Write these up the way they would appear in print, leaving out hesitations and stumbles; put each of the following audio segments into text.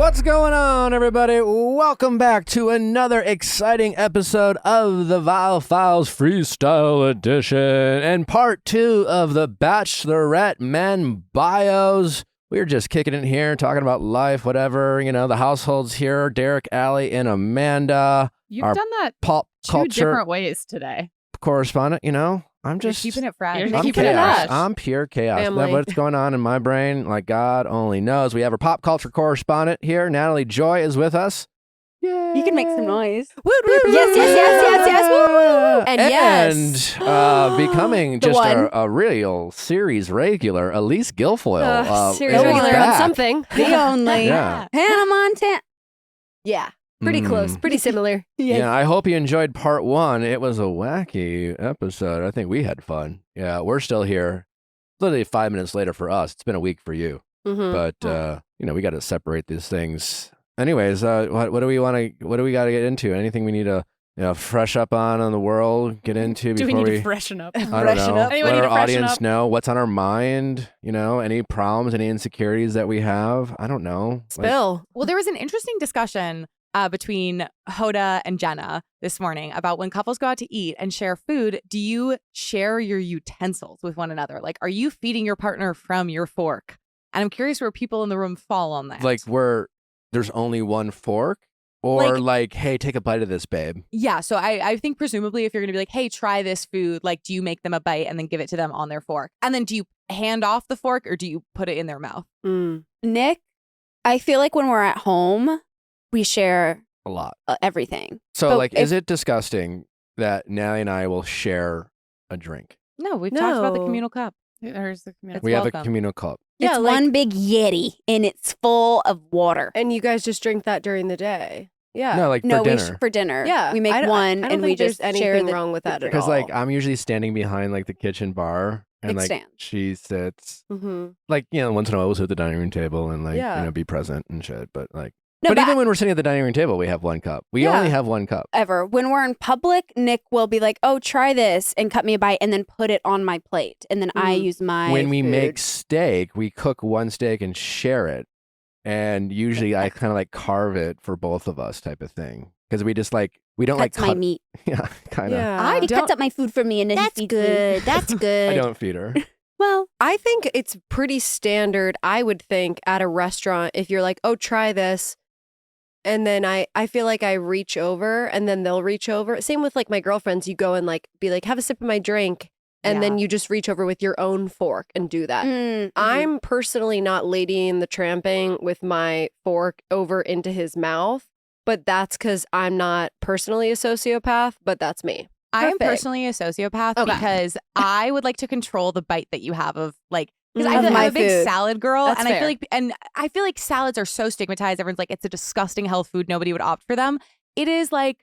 What's going on, everybody? Welcome back to another exciting episode of the Viall Files Freestyle Edition and part 2 of the Bachelorette Men Bios. We're just kicking it here, talking about life, whatever. You know, the household's here. Derek, Allie, and Amanda. You've done that pop two culture different ways today. correspondent, you know. I'm just You're keeping it fresh. I'm keeping it chaos. fresh. I'm pure chaos. Family. What's going on in my brain, like God only knows. We have our pop culture correspondent here. Natalie Joy is with us. Yay. You can make some noise. Woo, woo, woo. Yes. Woo, woo. And yes. Becoming The just one. a real series regular, Eilise Guilfoyle. Serious is regular back. on something. The only Yeah. Hannah Montana. Yeah. Pretty close. Pretty similar. Yeah, I hope you enjoyed part 1. It was a wacky episode. I think we had fun. Yeah, we're still here. Literally 5 minutes later for us. It's been a week for you. Mm-hmm. But you know, we got to separate these things. Anyways, what do we got to get into? Anything we need to fresh up on the world, get into Do before we need to freshen up? I don't know. Anyone Let need our to freshen audience up? know what's on our mind. You know, any problems, any insecurities that we have. I don't know. Spill. Well, there was an interesting discussion between Hoda and Jenna this morning about when couples go out to eat and share food, do you share your utensils with one another? Like, are you feeding your partner from your fork? And I'm curious where people in the room fall on that. Like where there's only one fork, or like, hey, take a bite of this, babe. Yeah, so I think presumably if you're going to be like, hey, try this food, like, do you make them a bite and then give it to them on their fork? And then do you hand off the fork or do you put it in their mouth? Nick, I feel like when we're at home, we share A lot. everything. So, But like, if- is it disgusting that Natalie and I will share a drink? No, we've talked about the No. communal cup. There's the communal It's We have a welcome. communal cup. Yeah, It's like- one big Yeti and it's full of water. And you guys just drink that during the day. Yeah. No, like No, for we dinner. for dinner. Yeah. we make I don't- one I don't and we think there's just anything share the wrong with that at Because all. like I'm usually standing behind like the kitchen bar, and like Stand. she sits Mm-hmm. like once in a while we'll sit at the dining room table and like Yeah. be present and shit. But like, No, but but even when we're sitting at the dining room table, we have one cup. We Yeah. only have one cup. ever. When we're in public, Nick will be like, "Oh, try this," and cut me a bite, and then put it on my plate, and then I Mm. use my. When we food. make steak, we cook one steak and share it, and usually I kind of like carve it for both of us, type of thing. Because we just like we don't cuts like my cut. meat. Yeah, kind of. Yeah. He cuts up my food for me, and then he feeds me. That's I good. don't feed her. Well, I think it's pretty standard, I would think, at a restaurant if you're like, oh, try this. And then I feel like I reach over and then they'll reach over. Same with like my girlfriends. You go and like be like, have a sip of my drink. And then you just reach over with your own fork and do that. mhm. I'm personally not Lady in the Tramping with my fork over into his mouth. But that's because I'm not personally a sociopath, but that's me. I am Perfect. personally a sociopath Okay. because I would like to control the bite that you have of like because Of I feel like my I'm a big food. salad girl That's and fair. I feel like salads are so stigmatized. Everyone's like it's a disgusting health food. Nobody would opt for them. It is like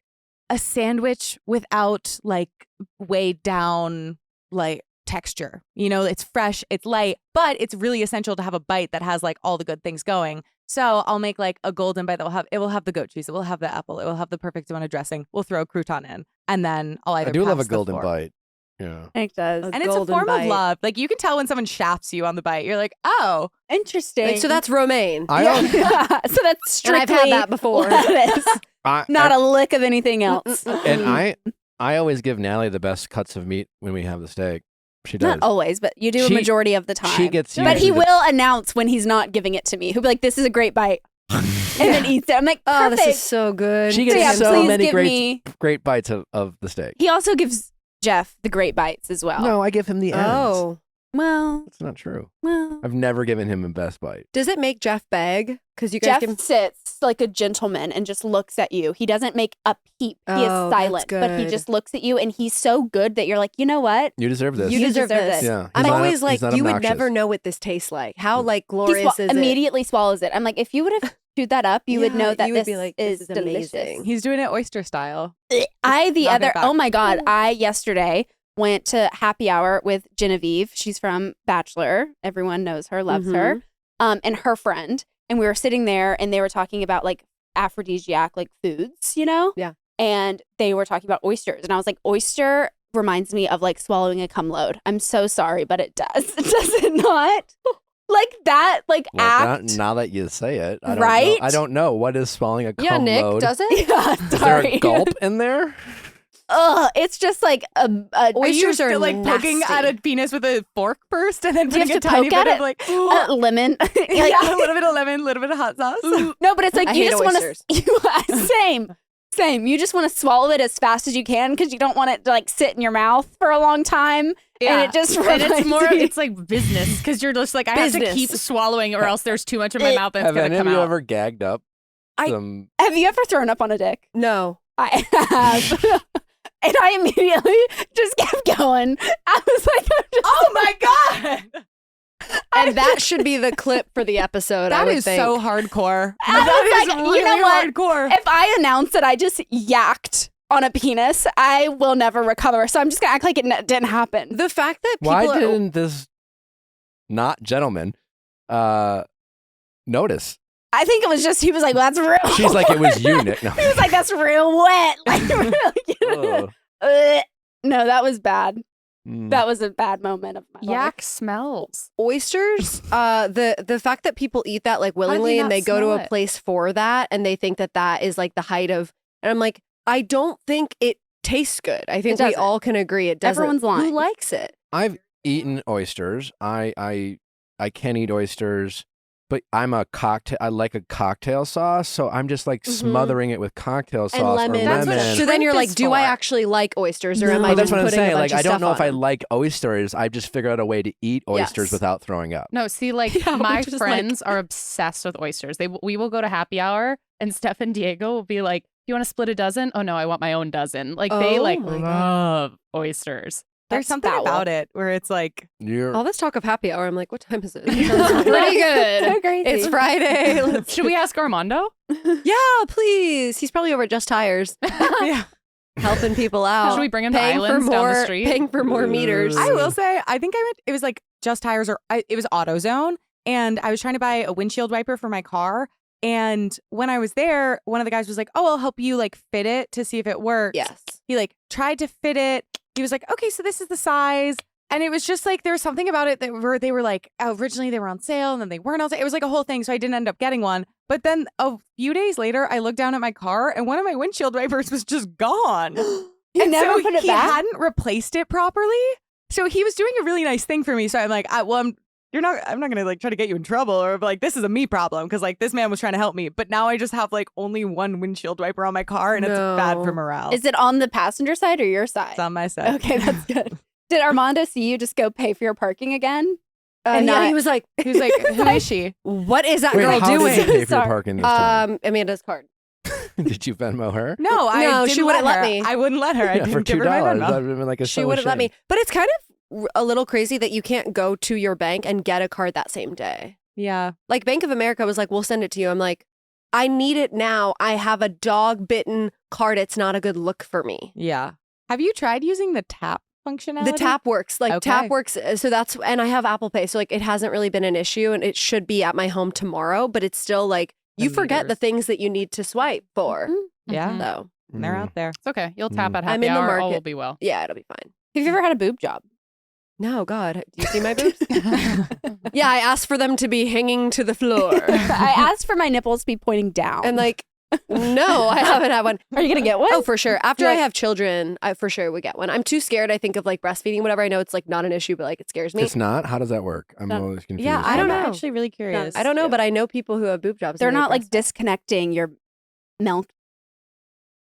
a sandwich without like weighed down like texture. You know, it's fresh, it's light, but it's really essential to have a bite that has like all the good things going. So I'll make like a golden bite that will have the goat cheese, it will have the apple, it will have the perfect amount of dressing. We'll throw a crouton in, and then I'll either I do love a pass the golden fork. bite. Yeah. Nick does. A And it's a golden form bite. of love. Like you can tell when someone shafts you on the bite. You're like, oh, Interesting. Like, so that's romaine. I don't. so that's And strictly I've had that before. what it is. Not I, a lick of anything else. and I always give Natalie the best cuts of meat when we have the steak. She does. Not always, but you do a She- majority of the time. She gets. but he usually the- will announce when he's not giving it to me. He'll be like, "This is a great bite," and then eats it. I'm like, Oh, "Perfect." this is so good. She So gets yeah, so please many give great me. great bites of the steak. He also gives Jeff the great bites as well. No, I give him the ends. Oh. Well, That's not true. well. I've never given him a best bite. Does it make Jeff beg? Because you guys Jeff can. sits like a gentleman and just looks at you. He doesn't make a peep. He is Oh, that's silent, but he good. just looks at you, and he's so good that you're like, you know what? You deserve this. You deserve this. Yeah. I'm He's not- always like, he's not you would obnoxious. never know what this tastes like. How Yeah. like He glorious is it? immediately swallows it. I'm like, if you would have chewed that up, you would Yeah, know that you would this be like, is this is delicious. amazing. he's doing it oyster style. I the Knock it other back. oh my god, I yesterday went to happy hour with Genevieve. She's from Bachelor. Everyone knows her, loves her. And her friend. And we were sitting there and they were talking about like aphrodisiac like foods, you know? Yeah. And they were talking about oysters. And I was like, oyster reminds me of like swallowing a cum load. I'm so sorry, but it does. Does it not? like that, like act. Now that you say it, I don't Right? know. I don't know. What is swallowing a cum Yeah, Nick, load? does it? Yeah, Is there sorry. a gulp in there? Ugh, it's just like a Oysters are still, like poking nasty. at a penis with a fork first and then Do you putting have a to tiny poke bit at of like lemon. Like, yeah, a little bit of lemon, a little bit of hot sauce. no, but it's like I you hate just want oysters. to. Same. You just want to swallow it as fast as you can because you don't want it to like sit in your mouth for a long time. Yeah. And it just and it's reminds more me- it's like business because you're just like I have to Business. keep swallowing or else there's too much in my mouth that's Have gonna any of come you out. ever gagged up I- some? Have you ever thrown up on a dick? No. I have. And I immediately just kept going. I was like, I'm just, Oh my god! And that should be the clip for the episode, I That would is think. so hardcore. I That was is like, really you know what? hardcore. if I announce that I just yacked on a penis, I will never recover. So I'm just going to act like it didn't happen. The fact that people Why are... didn't this not gentleman notice? I think it was just, he was like, well, that's real. She's like, it was you, Nick. No. He was like, that's real wet. Like, Ugh. No, that was bad. Mm. That was a bad moment of my life. Yak smells. Oysters, the fact that people eat that like willingly not and they go to smell a it? place for that and they think that that is like the height of... And I'm like, I don't think it tastes good. I think we doesn't. all can agree it doesn't. Everyone's lying. Who likes it? I've eaten oysters. I can eat oysters, but I'm a cocktail. I like a cocktail sauce, so I'm just like Mhm. smothering it with cocktail sauce And or lemon. That's what lemon. So then you're Shrimp like, is do I for. actually like oysters or am No. I But that's just what I'm putting a saying. bunch Like, I of don't stuff know if on I them? like oysters. I just figured out a way to eat oysters Yes. without throwing up. No, see, like Yeah, my which is, like- friends are obsessed with oysters. We will go to happy hour, and Steph and Diego will be like, "You want to split a dozen? Oh no, I want my own dozen." Like they Oh like my God. love oysters. There's That's something foul. about it where it's like, You're All this talk of happy hour, I'm like, what time is it? Sounds pretty good. So crazy. It's Friday. Let's should we ask Armando? Yeah, please. He's probably over at Just Tires Yeah. helping people out. Should we bring him to paying for Islands down the more, street? paying for more meters. I will say, I think I went. It was like Just Tires or it was AutoZone, and I was trying to buy a windshield wiper for my car. And when I was there, one of the guys was like, "Oh, I'll help you like fit it to see if it works." Yes. He like tried to fit it. He was like, "Okay, so this is the size." And it was just like there was something about it that they were like originally they were on sale and then they weren't on sale. It was like a whole thing, so I didn't end up getting one. But then a few days later, I looked down at my car and one of my windshield wipers was just gone. You And never so put it he back? hadn't replaced it properly. So he was doing a really nice thing for me. So I'm like, I'm not gonna like try to get you in trouble or like this is a me problem because like this man was trying to help me. But now I just have like only one windshield wiper on my car and it's bad for No. morale. Is it on the passenger side or your side? It's on my side. Okay, that's good. Did Armando see you just go pay for your parking again? And yeah, not- he was like, He was like, "Who is she?" what is that Wait, girl how doing? did you pay for your Sorry. parking this time? Amanda's card. Did you Venmo her? No, I No, didn't she wouldn't let her. me. I wouldn't let her. I Yeah, didn't for give her my $2. Venmo. That would have been like a She so wouldn't let me. ashamed. But it's kind of a little crazy that you can't go to your bank and get a card that same day. Yeah. Like Bank of America was like, we'll send it to you. I'm like, I need it now. I have a dog bitten card. It's not a good look for me. Yeah. Have you tried using the tap functionality? The tap works. Like Okay. tap works. So that's, and I have Apple Pay. So like it hasn't really been an issue and it should be at my home tomorrow, but it's still like you The forget the meters. things that you need to swipe for. Yeah. Mhm. So They're out there. Mm. It's okay. You'll tap Mm. at I'm happy in the hour. All market. will be well. yeah, it'll be fine. Have you ever had a boob job? No, God. Do you see my boobs? Yeah, I asked for them to be hanging to the floor. I asked for my nipples to be pointing down. And like, no, I haven't had one. are you gonna get one? Oh, for sure. After You're I like- have children, I for sure would get one. I'm too scared, I think, of like breastfeeding, whatever. I know it's like not an issue, but like it scares me. It's not? How does that work? I'm No. always confused. Yeah, I don't I'm know. actually really curious. I don't know, but I know people who have boob jobs. They're and they not like breastfeed. disconnecting your milk.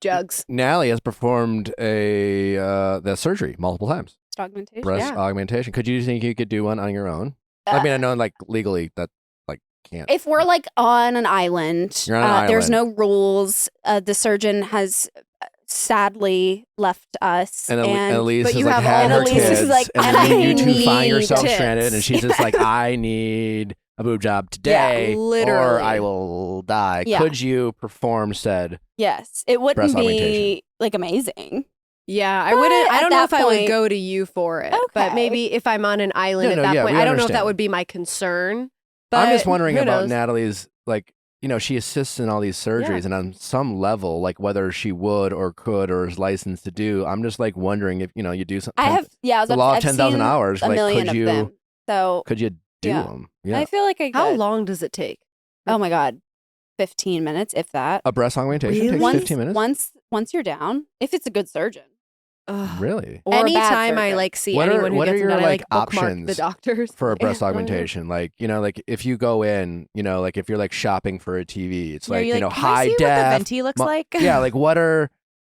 jugs. Natalie has performed the surgery multiple times. Augmentation. Breast Yeah. augmentation. Could you think you could do one on your own? I mean, I know like legally that like can't. If we're like on an island, You're on an there's no island. rules. The surgeon has sadly left us. And Eilise but has you like have had all her the- Eilise is kids, like, and and then I you two find need yourself tits. stranded, and she's just like, I need a boob job today, or literally. I will die. Yeah. Could you perform said? Yes, it wouldn't Breast be augmentation. like amazing. Yeah, I But wouldn't. I at don't know that if I would point- go to you for it, but Okay. maybe if I'm on an island No, at no, that yeah, point, we I don't know if that understand. would be my concern. But I'm just wondering who about knows? Natalie's like. You know, she assists in all these surgeries, and on some level, like whether she would or could or is licensed to do, I'm just like wondering if you know you do something. I have, yeah, I was the about law to- of I've 10,000 seen hours. a Like, million could of you them. So could you do Yeah. them. Yeah. I feel like I How could. long does it take? Oh my God. 15 minutes, if that. A breast augmentation takes once, 15 minutes? Once you're down, if it's a good surgeon. Ugh. Really? Or Anytime I surgeon. like see What are- anyone who what are gets your, them done, I like, bookmark options the doctors For a breast Yeah. augmentation, like, you know, like if you go in, you know, like if you're like shopping for a TV, it's Yeah, like, you're you know, "Can I high see def. what the venti looks like?" Yeah, like what are,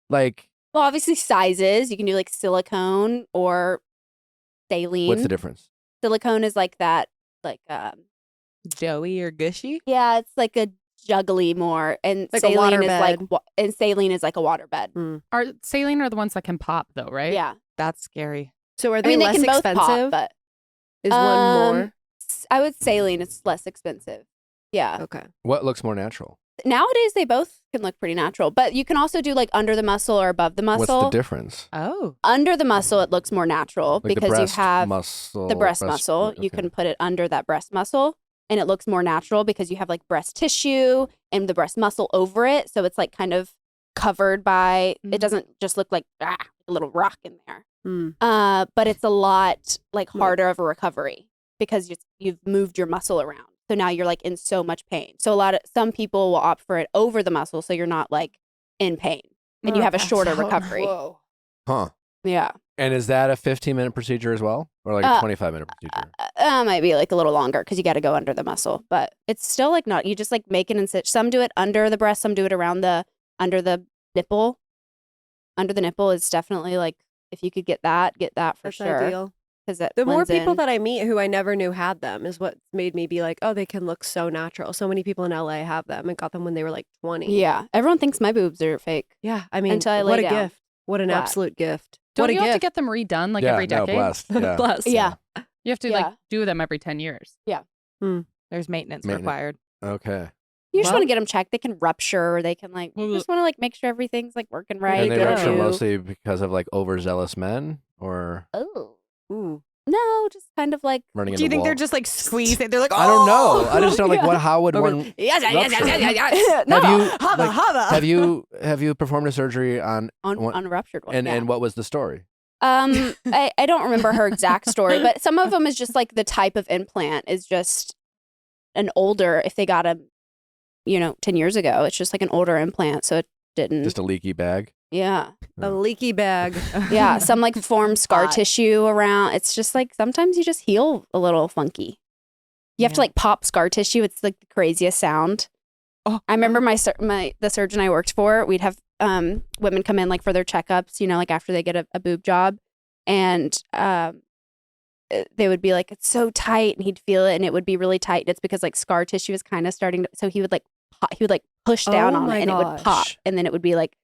like, Well, obviously sizes. You can do like silicone or saline. what's the difference? Silicone is like that, like Doughy or gushy? yeah, it's like a juggly more, and Like a saline is like waterbed. and saline is like a waterbed. Are saline are the ones that can pop though, right? Yeah, That's scary. So are I they mean they less can both expensive? pop, but Is one more? I would saline is less expensive. Yeah. Okay. What looks more natural? Nowadays they both can look pretty natural, but you can also do like under the muscle or above the muscle. What's the difference? Oh. Under the muscle, it looks more natural Like the because breast you have muscle. the breast muscle. You okay. can put it under that breast muscle, and it looks more natural because you have like breast tissue and the breast muscle over it. So it's like kind of covered by. It doesn't just look like a little rock in there. Mm. But it's a lot like harder of a recovery because you've moved your muscle around. So now you're like in so much pain. So some people will opt for it over the muscle, so you're not like in pain and you have a shorter recovery. Whoa. Huh. Yeah. And is that a 15-minute procedure as well? Or like a 25-minute procedure? Might be like a little longer because you got to go under the muscle, but it's still like not. You just like make an incision. Some do it under the breast, some do it around under the nipple. Under the nipple is definitely like if you could get that for That's sure. ideal. Because The more people that I meet who I never knew had them is what made me be like, oh, they can look so natural. So many people in LA have them and got them when they were like 20. yeah, everyone thinks my boobs are fake. Yeah. I mean, Until I lay what a down gift. What an flat. absolute gift. Don't what a you have to gift. get them redone like yeah, every no, decade? blessed. Yeah. Bless. Yeah. You have to Yeah. like do them every 10 years. There's maintenance Maintenance. required. Okay. You just Well- want to get them checked. They can rupture. Or they can like. You just want to like make sure everything's like working right. And they go. rupture too. mostly because of like overzealous men or Oh Ooh. no, just kind of like. running into Do you think wall? they're just like squeezing? They're like, oh! I don't know. I just don't like what. How would Over- one? Yes, yes, yes, yes, rupture? yes, yes, yes. No, Have you Hava, like, hava. have you performed a surgery on on a ruptured one. and yeah. and what was the story? I don't remember her exact story, but some of them is just like the type of implant is just an older, if they got a, 10 years ago, it's just like an older implant. So it didn't. Just a leaky bag. Yeah. A leaky bag. Yeah. Some like form scar Hot. tissue around. It's just like sometimes you just heal a little funky. You have to Yeah. like pop scar tissue. It's like the craziest sound. Oh. I remember the surgeon I worked for, we'd have women come in like for their checkups, like after they get a boob job. And they would be like, it's so tight, and he'd feel it, and it would be really tight. And it's because like scar tissue is kind of starting to, so he would like push down Oh on my it, and it would pop, gosh. and then it would be like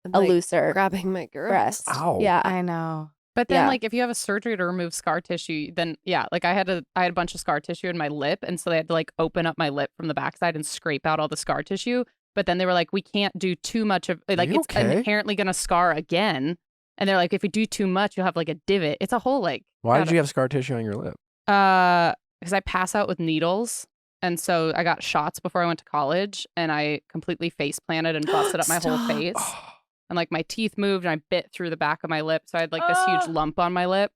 I'm, a like, looser grabbing my girl. breast. Ow. Yeah. I know. But then Yeah. like if you have a surgery to remove scar tissue, then yeah, like I had a bunch of scar tissue in my lip, and so they had to like open up my lip from the backside and scrape out all the scar tissue. But then they were like, we can't do too much of like you it's okay? inherently gonna scar again. And they're like, if we do too much, you'll have like a divot. It's a whole like Why did you have scar tissue on your lip? because I pass out with needles. And so I got shots before I went to college, and I completely face planted and busted up my whole Stop. face. And like my teeth moved, and I bit through the back of my lip. So I had like this huge lump on my lip.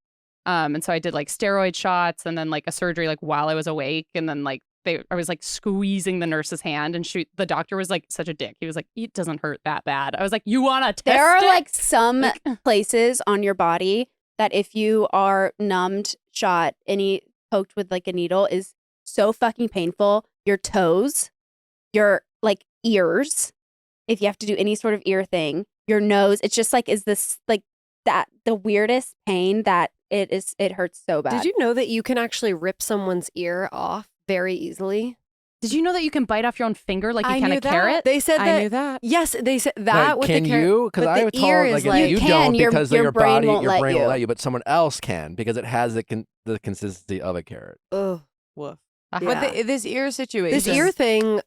And so I did like steroid shots and then like a surgery like while I was awake. And then like I was like squeezing the nurse's hand, and the doctor was like such a dick. He was like, it doesn't hurt that bad. I was like, you want to test There are it? like some places on your body that if you are numbed, shot, poked with like a needle is so fucking painful. Your toes, your like ears, if you have to do any sort of ear thing, your nose, it's just like, is this like that the weirdest pain that it hurts so bad. Did you know that you can actually rip someone's ear off very easily? Did you know that you can bite off your own finger like you I can knew a that. carrot? They said that. I knew that. Yes, they said that Like, with can the carrot. you? Because but I the was ear told is like like you can. don't Your- because your your brain body, won't your let brain you. won't let you, but someone else can because it has the consistency of a carrot. Ugh. Woof. Yeah. But this ear situation. This ear thing,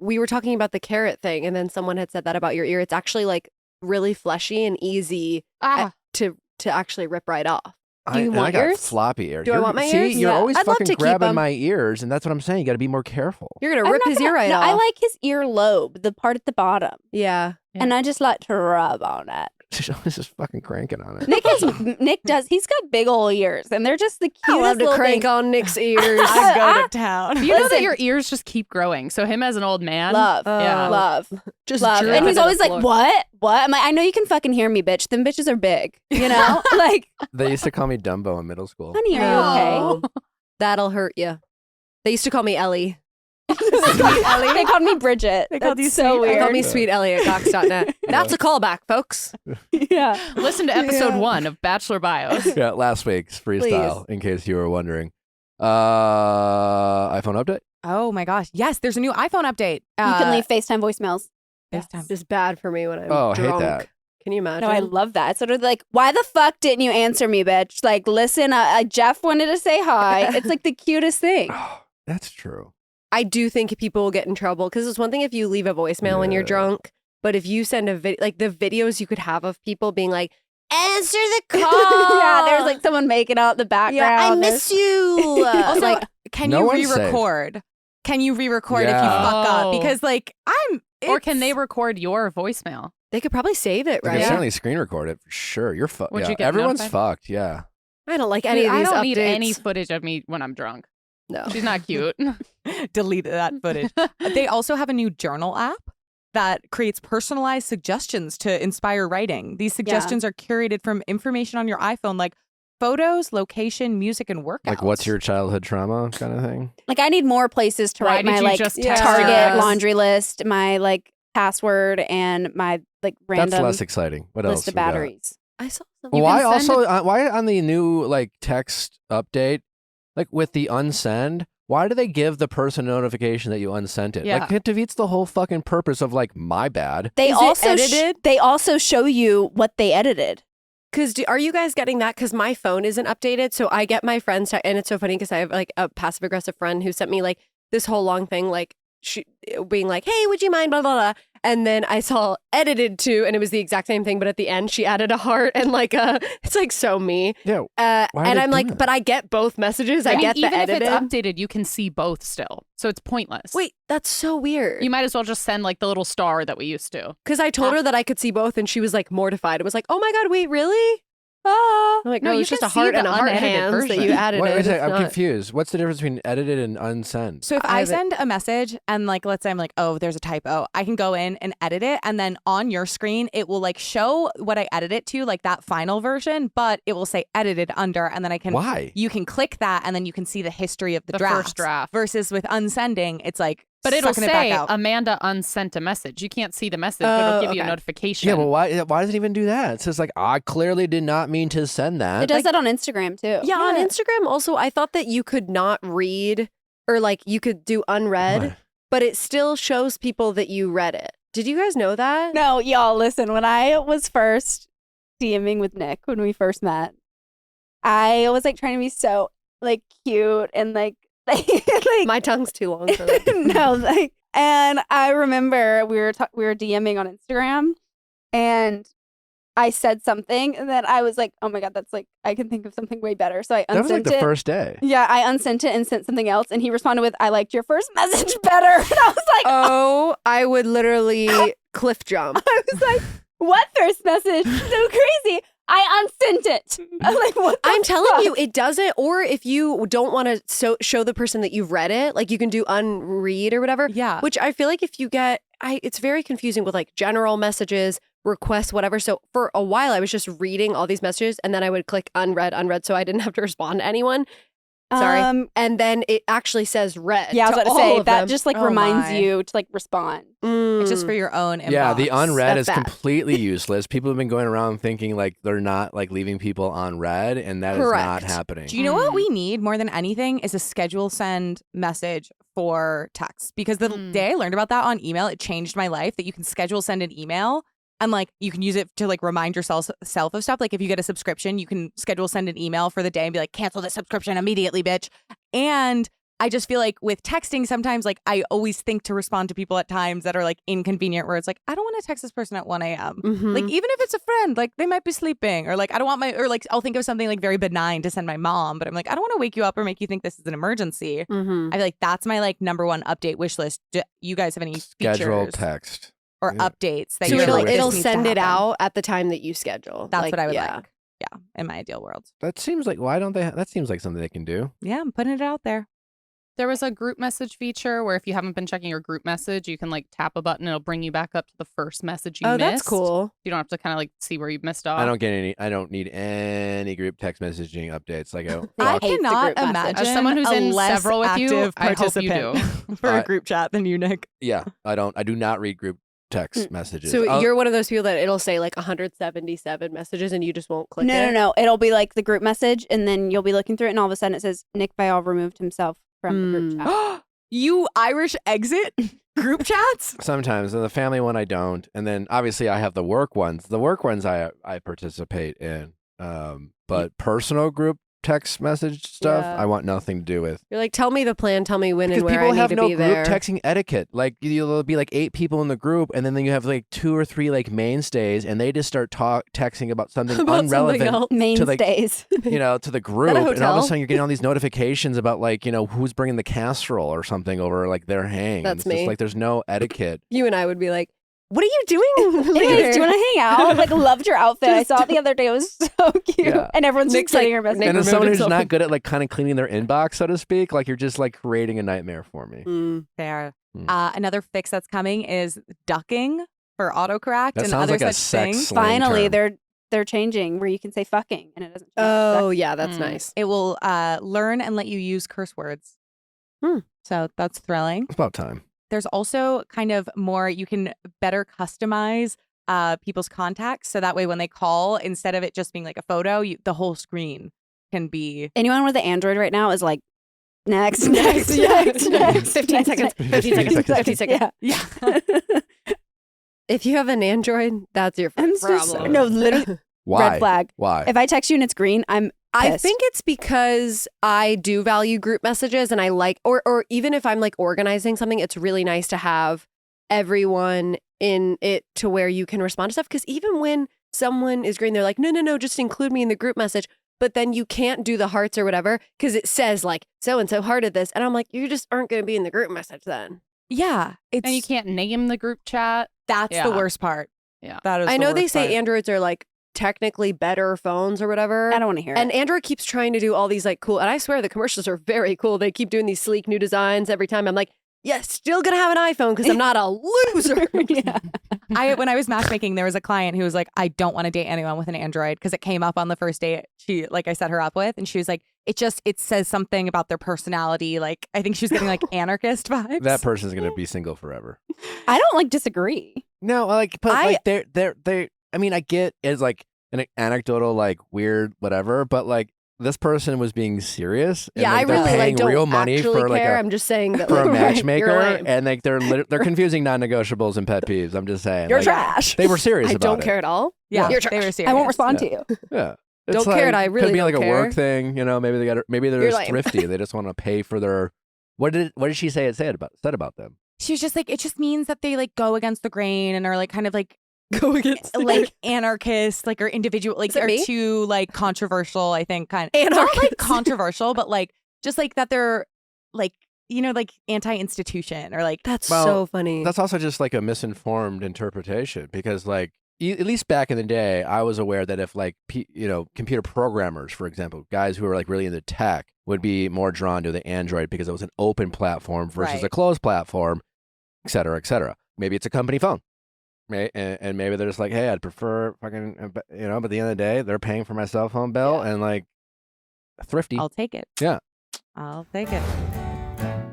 we were talking about the carrot thing, and then someone had said that about your ear. It's actually like really fleshy and easy to actually rip right off. Do you and want I got yours? floppy ears. Do I You're- want my see, ears? you're Yeah. always I'd love fucking to keep grabbing 'em. my ears, and that's what I'm saying. You got to be more careful. You're gonna I'm rip not his gonna- ear right no, off. I like his ear lobe, the part at the bottom. Yeah. Yeah. And I just like to rub on it. She's always just fucking cranking on it. He's got big old ears, and they're just the cutest I love to little crank thing. on Nick's ears. I go to town. You know that Listen. your ears just keep growing. So him as an old man. Love, Yeah. love, Just love. dripping And he's to the always like, floor. what? I'm like, I know you can fucking hear me, bitch. Them bitches are big, you know? Like, They used to call me Dumbo in middle school. honey, are you okay? Oh, that'll hurt you. They used to call me Ellie. They called me Bridget. They called That's you so Sweet They weird. called me Sweet Ellie at Cox.net. That's a callback, folks. Yeah. Listen to episode 1 of Bachelor Bios. Yeah, last week's freestyle, in case you were wondering. iPhone update? Oh my gosh. Yes, there's a new iPhone update. You can leave FaceTime voicemails. FaceTime. It's bad for me when I'm Oh, I hate drunk. that. Can you imagine? No, I love that. It's sort of like, why the fuck didn't you answer me, bitch? Like, listen, Jeff wanted to say hi. It's like the cutest thing. Oh, that's true. I do think people will get in trouble because it's one thing if you leave a voicemail when you're Yeah. drunk, but if you send a video, like the videos you could have of people being like, answer the call. Yeah, there's like someone making out in the background. yeah, I There's- miss you. Also, like, can No you one's safe. re-record? Can you re-record if you Yeah. fuck up? Oh. Because like Or can they record your voicemail? they could probably save it, They right? can certainly screen record it for sure. You're fucked. Would Yeah, you get everyone's notified? fucked. Yeah. I don't like any Dude, of these I don't updates. need any footage of me when I'm drunk. No. She's not cute. delete that footage? They also have a new journal app that creates personalized suggestions to inspire writing. These suggestions are curated from information on your iPhone, like photos, location, music, and workouts. Like, what's your childhood trauma kind of thing? Like, I need more places to Why write did my you like just text Target us? laundry list, my like password, and my like random That's less exciting. What else? list of we got? batteries. I saw something. Why can send also why on the new like text update, like with the unsend? Why do they give the person a notification that you unsent it? Yeah. Like it defeats the whole fucking purpose of like my bad. They Is it also edited? they also show you what they edited. Because are you guys getting that? Because my phone isn't updated, so I get my friends, and it's so funny because I have like a passive aggressive friend who sent me like this whole long thing, like being like, "Hey, would you mind?" Blah blah blah. And then I saw edited too, and it was the exact same thing, but at the end she added a heart and like it's like so me. Yeah. And Why are they I'm like, doing that? but I get both messages. I mean, get the even if edited. it's updated, you can see both still. So it's pointless. Wait, that's so weird. You might as well just send like the little star that we used to. Because I told her that I could see both, and she was like mortified. It was like, oh my god, wait, really? Ah. I'm like, No, no, you it's just can a see heart the and a heart unedited hands that version. you added. Wait a It's second, I'm not- confused. What's the difference between edited and unsend? So if I send a message and like let's say I'm like, oh, there's a typo, I can go in and edit it, and then on your screen it will like show what I edited it to, like that final version, but it will say edited under, and then I can Why? you can click that and then you can see the history of the, The drafts. first draft. Versus with unsending, it's like But it'll sucking it back say out. Amanda unsent a message. You can't see the message, but Oh, it'll give you a okay. notification. Yeah, but why does it even do that? It says like I clearly did not mean to send that. It does that on Instagram too. Yeah, on Instagram also, I thought that you could not read or like you could do unread, What? but it still shows people that you read it. Did you guys know that? No, y'all, listen. When I was first DMing with Nick, when we first met, I was like trying to be so like cute and like like My tongue's too long for that. no, like, and I remember we were DMing on Instagram, and I said something, and then I was like, oh my god, that's like I can think of something way better. So I That was like unsent the it. first day. Yeah, I unsent it and sent something else, and he responded with, "I liked your first message better." And I was like, Oh, I would literally cliff jump. I was like, "What first message? So crazy." I unsent it. I'm like, what the I'm telling fuck? you, it doesn't. Or if you don't want to show the person that you've read it, like you can do unread or whatever. Yeah. Which I feel like if you get, it's very confusing with like general messages, requests, whatever. So for a while, I was just reading all these messages, and then I would click unread, so I didn't have to respond to anyone. Sorry. And then it actually says read. Yeah, I was to about to all say of that them. just like Oh reminds my. you to like respond. It's just for your own inbox. Yeah, the unread That's is bad. completely useless. People have been going around thinking like they're not like leaving people on read, and that is not Correct. happening. Do you know what we need more than anything is a schedule send message for text? Because the day I learned about that on email, it changed my life, that you can schedule send an email and like you can use it to like remind yourself of stuff. Like if you get a subscription, you can schedule send an email for the day and be like, cancel the subscription immediately, bitch. And I just feel like with texting, sometimes like I always think to respond to people at times that are like inconvenient, where it's like, I don't want to text this person at 1 a.m. Mhm. Like even if it's a friend, like they might be sleeping, or like I don't want or like I'll think of something like very benign to send my mom, but I'm like, I don't want to wake you up or make you think this is an emergency. Mhm. I feel like that's my like number one update wish list. Do you guys have any Schedule features? text. or updates that So you're like, it'll this needs to send it happen. out at the time that you schedule. That's what I would like. Yeah, in my ideal world. That seems like, why don't they, that seems like something they can do. Yeah, I'm putting it out there. There was a group message feature where if you haven't been checking your group message, you can like tap a button. It'll bring you back up to the first message you missed. That's cool. You don't have to kind of like see where you missed off. I don't need any group text messaging updates. Like I I hate the cannot group message. imagine As someone who's a in less several with you, active I hope you participant for I- a group chat than you, Nick. yeah, I do not read group text messages. So you're one of those people that it'll say like 177 messages and you just won't click No, it? no. It'll be like the group message, and then you'll be looking through it, and all of a sudden it says Nick Viall removed himself from the group chat. You Irish exit group chats? Sometimes, and the family one I don't, and then obviously I have the work ones. The work ones I participate in, but personal group text message stuff Yeah. I want nothing to do with. You're like, tell me the plan, tell me when Because and where people I have need to no be group there. texting etiquette. Like you'll be like 8 people in the group, and then you have like 2 or 3 like mainstays, and they just start texting about something About something unrelevant. else. Mainstays. To the group, and all of hotel? a sudden you're getting all these notifications about like who's bringing the casserole or something over like their hang. That's It's just me. like there's no etiquette. You and I would be like, what are you doing? Anyways, do you want to hang out? Like, loved your outfit. I saw it the other day. It was so cute. Yeah. And everyone's Nick's just getting like, her message. Nick And as removed someone who's himself not from- good at like kind of cleaning their inbox, so to speak, like you're just like creating a nightmare for me. Fair. Hmm. Another fix that's coming is ducking for autocorrect That and sounds other like a such sex things. slang Finally, term. they're changing where you can say fucking and it doesn't. Oh, yeah, that's nice. It will learn and let you use curse words. So that's thrilling. It's about time. There's also kind of more, you can better customize people's contacts. So that way when they call, instead of it just being like a photo, the whole screen can be. Anyone with an Android right now is like, next. 15 next, seconds. next. 15 seconds. 15 seconds. Yeah. If you have an Android, that's your I'm first just, problem. no, literally, Why? red flag. Why? If I text you and it's green, I'm I pissed. think it's because I do value group messages and I like, or even if I'm like organizing something, it's really nice to have everyone in it to where you can respond to stuff. Because even when someone is green, they're like, no, just include me in the group message. But then you can't do the hearts or whatever because it says like so-and-so hearted this. And I'm like, you just aren't going to be in the group message then. Yeah. It's, And you can't name the group chat. That's the Yeah. worst part. Yeah. That is I the know they worst say part. Androids are like technically better phones or whatever. I don't want to hear And it. Android keeps trying to do all these like cool, and I swear the commercials are very cool. They keep doing these sleek new designs every time. I'm like, yes, still gonna have an iPhone because I'm not a loser. Yeah. When I was matchmaking, there was a client who was like, I don't want to date anyone with an Android because it came up on the first date I set her up with, and she was like, it says something about their personality. Like, I think she was getting like anarchist vibes. That person's gonna be single forever. I don't like disagree. No, like they're. I mean, I get it's like an anecdotal, like weird, whatever. But like this person was being serious. And, Yeah, like, I they're really paying like don't real money actually for like care. a I'm just saying that for a like, matchmaker, you're lame. and like they're confusing non-negotiables and pet peeves. I'm just saying, You're like, trash. They were serious I about don't it. care at all. yeah, You're they trash. were serious. I won't respond to you. Yeah. Don't care, and I really could be don't like a care. work thing, maybe they're You're just lame. thrifty. They just want to pay for their. What did she say about them? She was just like, it just means that they like go against the grain and are like kind of like Go against like anarchist, like or individual, like Is it are me? too like controversial. I think kind of not like Anarchist. controversial, but like just like that they're like like anti-institution or like That's Well, so funny. That's also just like a misinformed interpretation because like at least back in the day, I was aware that if like computer programmers, for example, guys who are like really into tech would be more drawn to the Android because it was an open platform versus Right. a closed platform, et cetera, et cetera. Maybe it's a company phone. Right? And maybe they're just like, hey, I'd prefer fucking, but at the end of the day, they're paying for my cell phone bill and like thrifty. I'll take it. Yeah. I'll take it.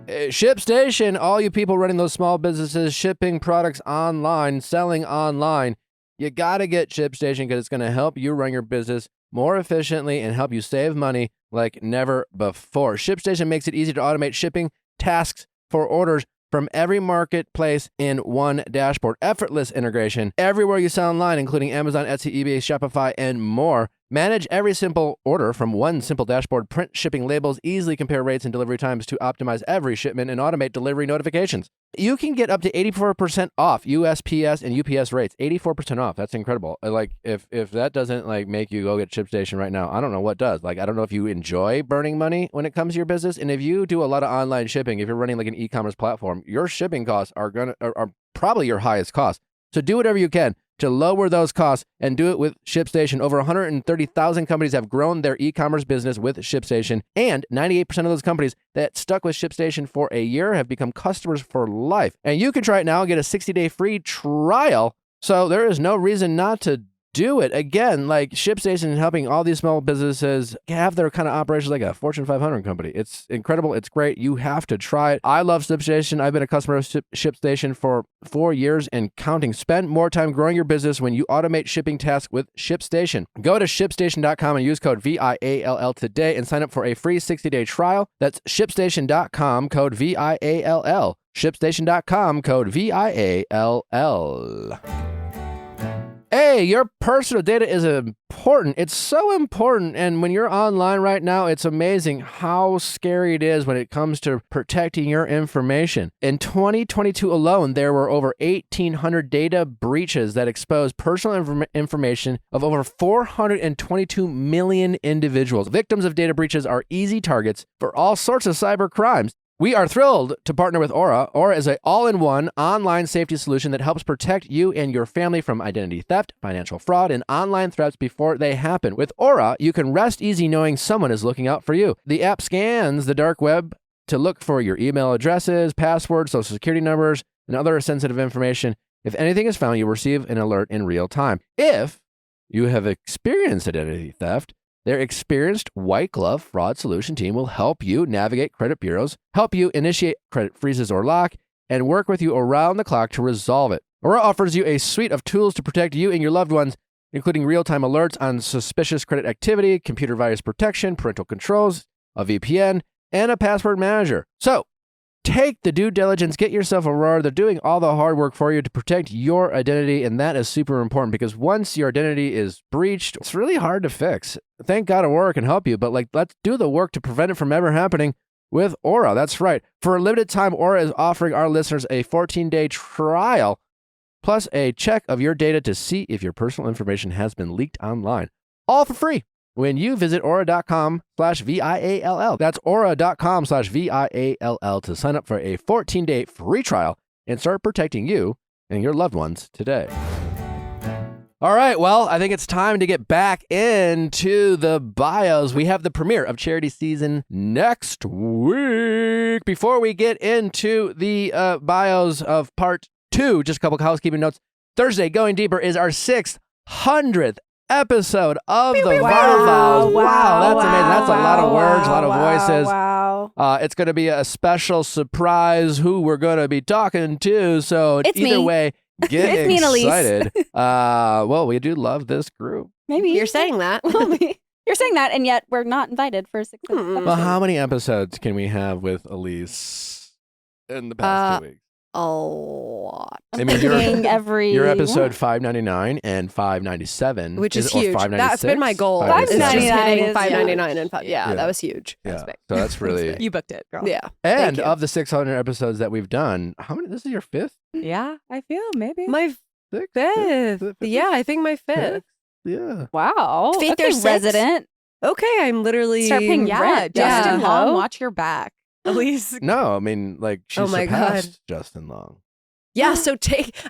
ShipStation, all you people running those small businesses, shipping products online, selling online, you got to get ShipStation because it's going to help you run your business more efficiently and help you save money like never before. ShipStation makes it easy to automate shipping tasks for orders from every marketplace in one dashboard. Effortless integration everywhere you sell online, including Amazon, Etsy, eBay, Shopify, and more. Manage every simple order from one simple dashboard. Print shipping labels, easily compare rates and delivery times to optimize every shipment and automate delivery notifications. You can get up to 84% off USPS and UPS rates. 84% off. That's incredible. Like if that doesn't like make you go get ShipStation right now, I don't know what does. Like I don't know if you enjoy burning money when it comes to your business, and if you do a lot of online shipping, if you're running like an e-commerce platform, your shipping costs are probably your highest cost. So do whatever you can to lower those costs and do it with ShipStation. Over 130,000 companies have grown their e-commerce business with ShipStation, and 98% of those companies that stuck with ShipStation for a year have become customers for life. And you can try it now and get a 60-day free trial. So there is no reason not to do it. Again, like ShipStation is helping all these small businesses have their kind of operations like a Fortune 500 company. It's incredible. It's great. You have to try it. I love ShipStation. I've been a customer of ShipStation for 4 years and counting. Spend more time growing your business when you automate shipping tasks with ShipStation. Go to ShipStation.com and use code VIALL today and sign up for a free 60-day trial. That's ShipStation.com, code VIALL. ShipStation.com, code VIALL. Hey, your personal data is important. It's so important. And when you're online right now, it's amazing how scary it is when it comes to protecting your information. In 2022 alone, there were over 1,800 data breaches that exposed personal information of over 422 million individuals. Victims of data breaches are easy targets for all sorts of cyber crimes. We are thrilled to partner with Aura. Aura is an all-in-one online safety solution that helps protect you and your family from identity theft, financial fraud, and online threats before they happen. With Aura, you can rest easy knowing someone is looking out for you. The app scans the dark web to look for your email addresses, passwords, social security numbers, and other sensitive information. If anything is found, you'll receive an alert in real time. If you have experienced identity theft, their experienced white glove fraud solution team will help you navigate credit bureaus, help you initiate credit freezes or lock, and work with you around the clock to resolve it. Aura offers you a suite of tools to protect you and your loved ones, including real-time alerts on suspicious credit activity, computer virus protection, parental controls, a VPN, and a password manager. So, take the due diligence, get yourself Aurora. They're doing all the hard work for you to protect your identity, and that is super important because once your identity is breached, it's really hard to fix. Thank God Aurora can help you, but let's do the work to prevent it from ever happening with Aura. That's right. For a limited time, Aura is offering our listeners a 14-day trial plus a check of your data to see if your personal information has been leaked online. All for free when you visit aura.com/VIALL. That's aura.com/VIALL to sign up for a 14-day free trial and start protecting you and your loved ones today. All right, well, I think it's time to get back into the bios. We have the premiere of Charity Season next week. Before we get into the bios of Part 2, just a couple of housekeeping notes. Thursday, Going Deeper, is our 600th episode of the Viall Files. Wow, that's amazing. That's a lot of words, a lot of voices. Wow. It's going to be a special surprise who we're going to be talking to. So It's either me. way, get It's me and Eilise. excited. Well, we do love this group. Maybe. You're saying that. You're saying that, and yet we're not invited for 6 episodes. Well, how many episodes can we have with Eilise in the past 2 weeks? A lot. I mean, you're- Thinking every Your episode 599 and 597, Which is or huge. 596? That's been my goal. Is 596? just hitting is 599 and Yeah. that was huge. Yeah, so that's really. You booked it, girl. Yeah. And Thank you. of the 600 episodes that we've done, how many? This is your fifth? Yeah, I feel maybe. My Sixth? fifth. Yeah, I think my fifth. Yeah. Wow. Fifth Okay, or sixth? resident. Okay, I'm literally Start paying yeah, rent. Justin Yeah. Long, watch your back. At least. No, I mean, like, she Oh my surpassed Justin Long. Yeah, so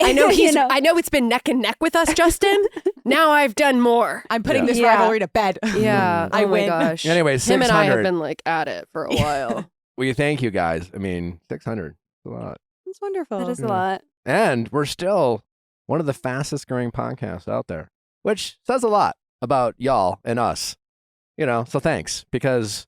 I know You know. I know it's been neck and neck with us, Justin. Now I've done more. I'm putting Yeah. this Yeah. rivalry to bed. Yeah. I oh my win. gosh. Anyway, Him and I have 600. been like at it for a while. We thank you guys. I mean, 600 is a lot. It's wonderful. That is Yeah. a lot. And we're still one of the fastest growing podcasts out there, which says a lot about y'all and us. You know, so thanks, because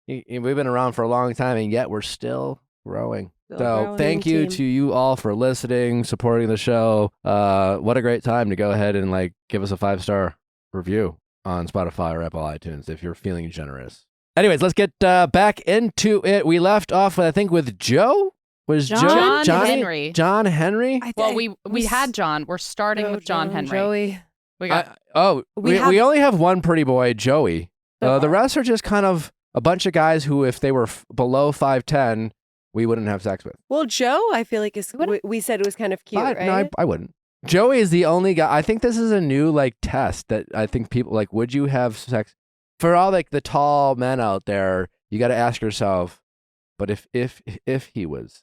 we've been around for a long time and yet we're still growing. Still So growing. thank you Team. to you all for listening, supporting the show. What a great time to go ahead and give us a 5-star review on Spotify or Apple iTunes if you're feeling generous. Anyways, let's get back into it. We left off, I think, with Joe. Was John Johnny? Henry. John Henry? Well, we had John. We're starting with John Henry. Joey. We got We only have one pretty boy, Joey. So The rest are just kind of a bunch of guys who, if they were below 5'10", we wouldn't have sex with. Well, Joe, I feel like we said it was kind of cute, right? No, I wouldn't. Joey is the only guy. I think this is a new test that I think people would you have sex for all the tall men out there? You got to ask yourself, but if he was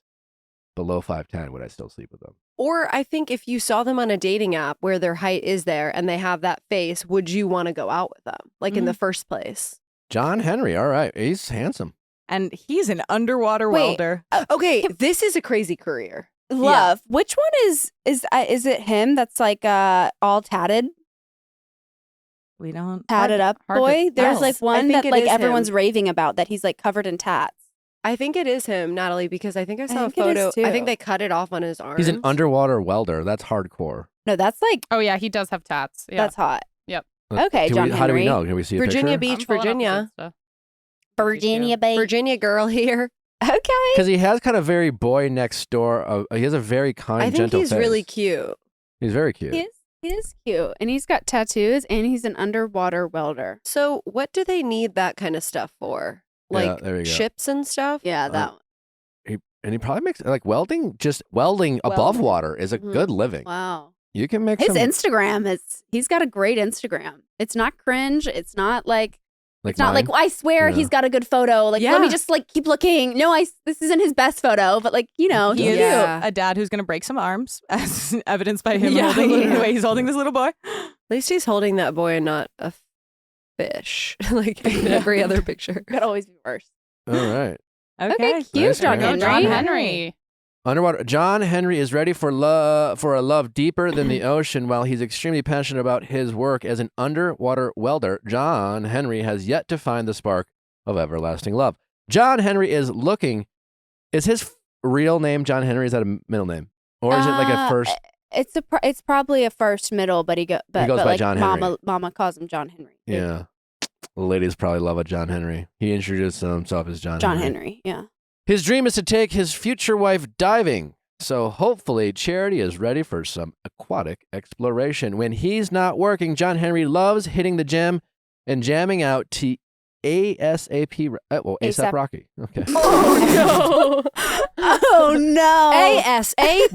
below 5'10", would I still sleep with him? Or I think if you saw them on a dating app where their height is there and they have that face, would you want to go out with them? Like in the first place? John Henry. All right. He's handsome. And he's an underwater welder. Okay, this is a crazy career. Love. Which one is it him that's like all tatted? We don't Tatted up hard to boy? There's tell. like one think that it like is everyone's him. raving about that he's like covered in tats. I think it is him, Natalie, because I think I saw think a it is photo. I too. think they cut it off on his arm. He's an underwater welder. That's hardcore. No, that's like Oh yeah, he does have tats. Yeah. that's hot. Yep. Okay, John How do we Henry. know? Can we see a Virginia picture? Beach, I'm pulling up his Virginia. Insta. Virginia Bay. Virginia girl here. Okay. Because he has kind of very boy next door. He has a very kind, I think gentle he's face. really cute. He's very cute. He is cute. And he's got tattoos and he's an underwater welder. So what do they need that kind of stuff for? Yeah, Like there you go. ships and stuff? Yeah, that one. And he probably makes like welding. Just welding above Welding. water is a Mhm. good living. Wow. You can make His some Instagram is he's got a great Instagram. It's not cringe. It's not like like it's not mine. like I swear Yeah. he's got a good photo. Like let me Yeah. just like keep looking. No, this isn't his best photo, but like, you know, He he's is Yeah. a dad who's going to break some arms, as evidenced by him Yeah. holding the Yeah. way he's holding this little boy. At least he's holding that boy and not a fish like in every other picture. could always be worse. All right. Okay, cute, Nice, John man. Go Henry. John Henry. Underwater. John Henry is ready for a love deeper than the ocean. While he's extremely passionate about his work as an underwater welder, John Henry has yet to find the spark of everlasting love. John Henry is looking. Is his real name John Henry? Is that a middle name, or is it like a first? It's probably a first middle, but he goes by like John Henry. Mama calls him John Henry. Yeah. The ladies probably love a John Henry. He introduced himself as John Henry. Yeah. His dream is to take his future wife diving. So hopefully Charity is ready for some aquatic exploration. When he's not working, John Henry loves hitting the gym and jamming out to ASAP. Well, ASAP A$AP. Rocky. Okay. Oh Oh no. ASAP.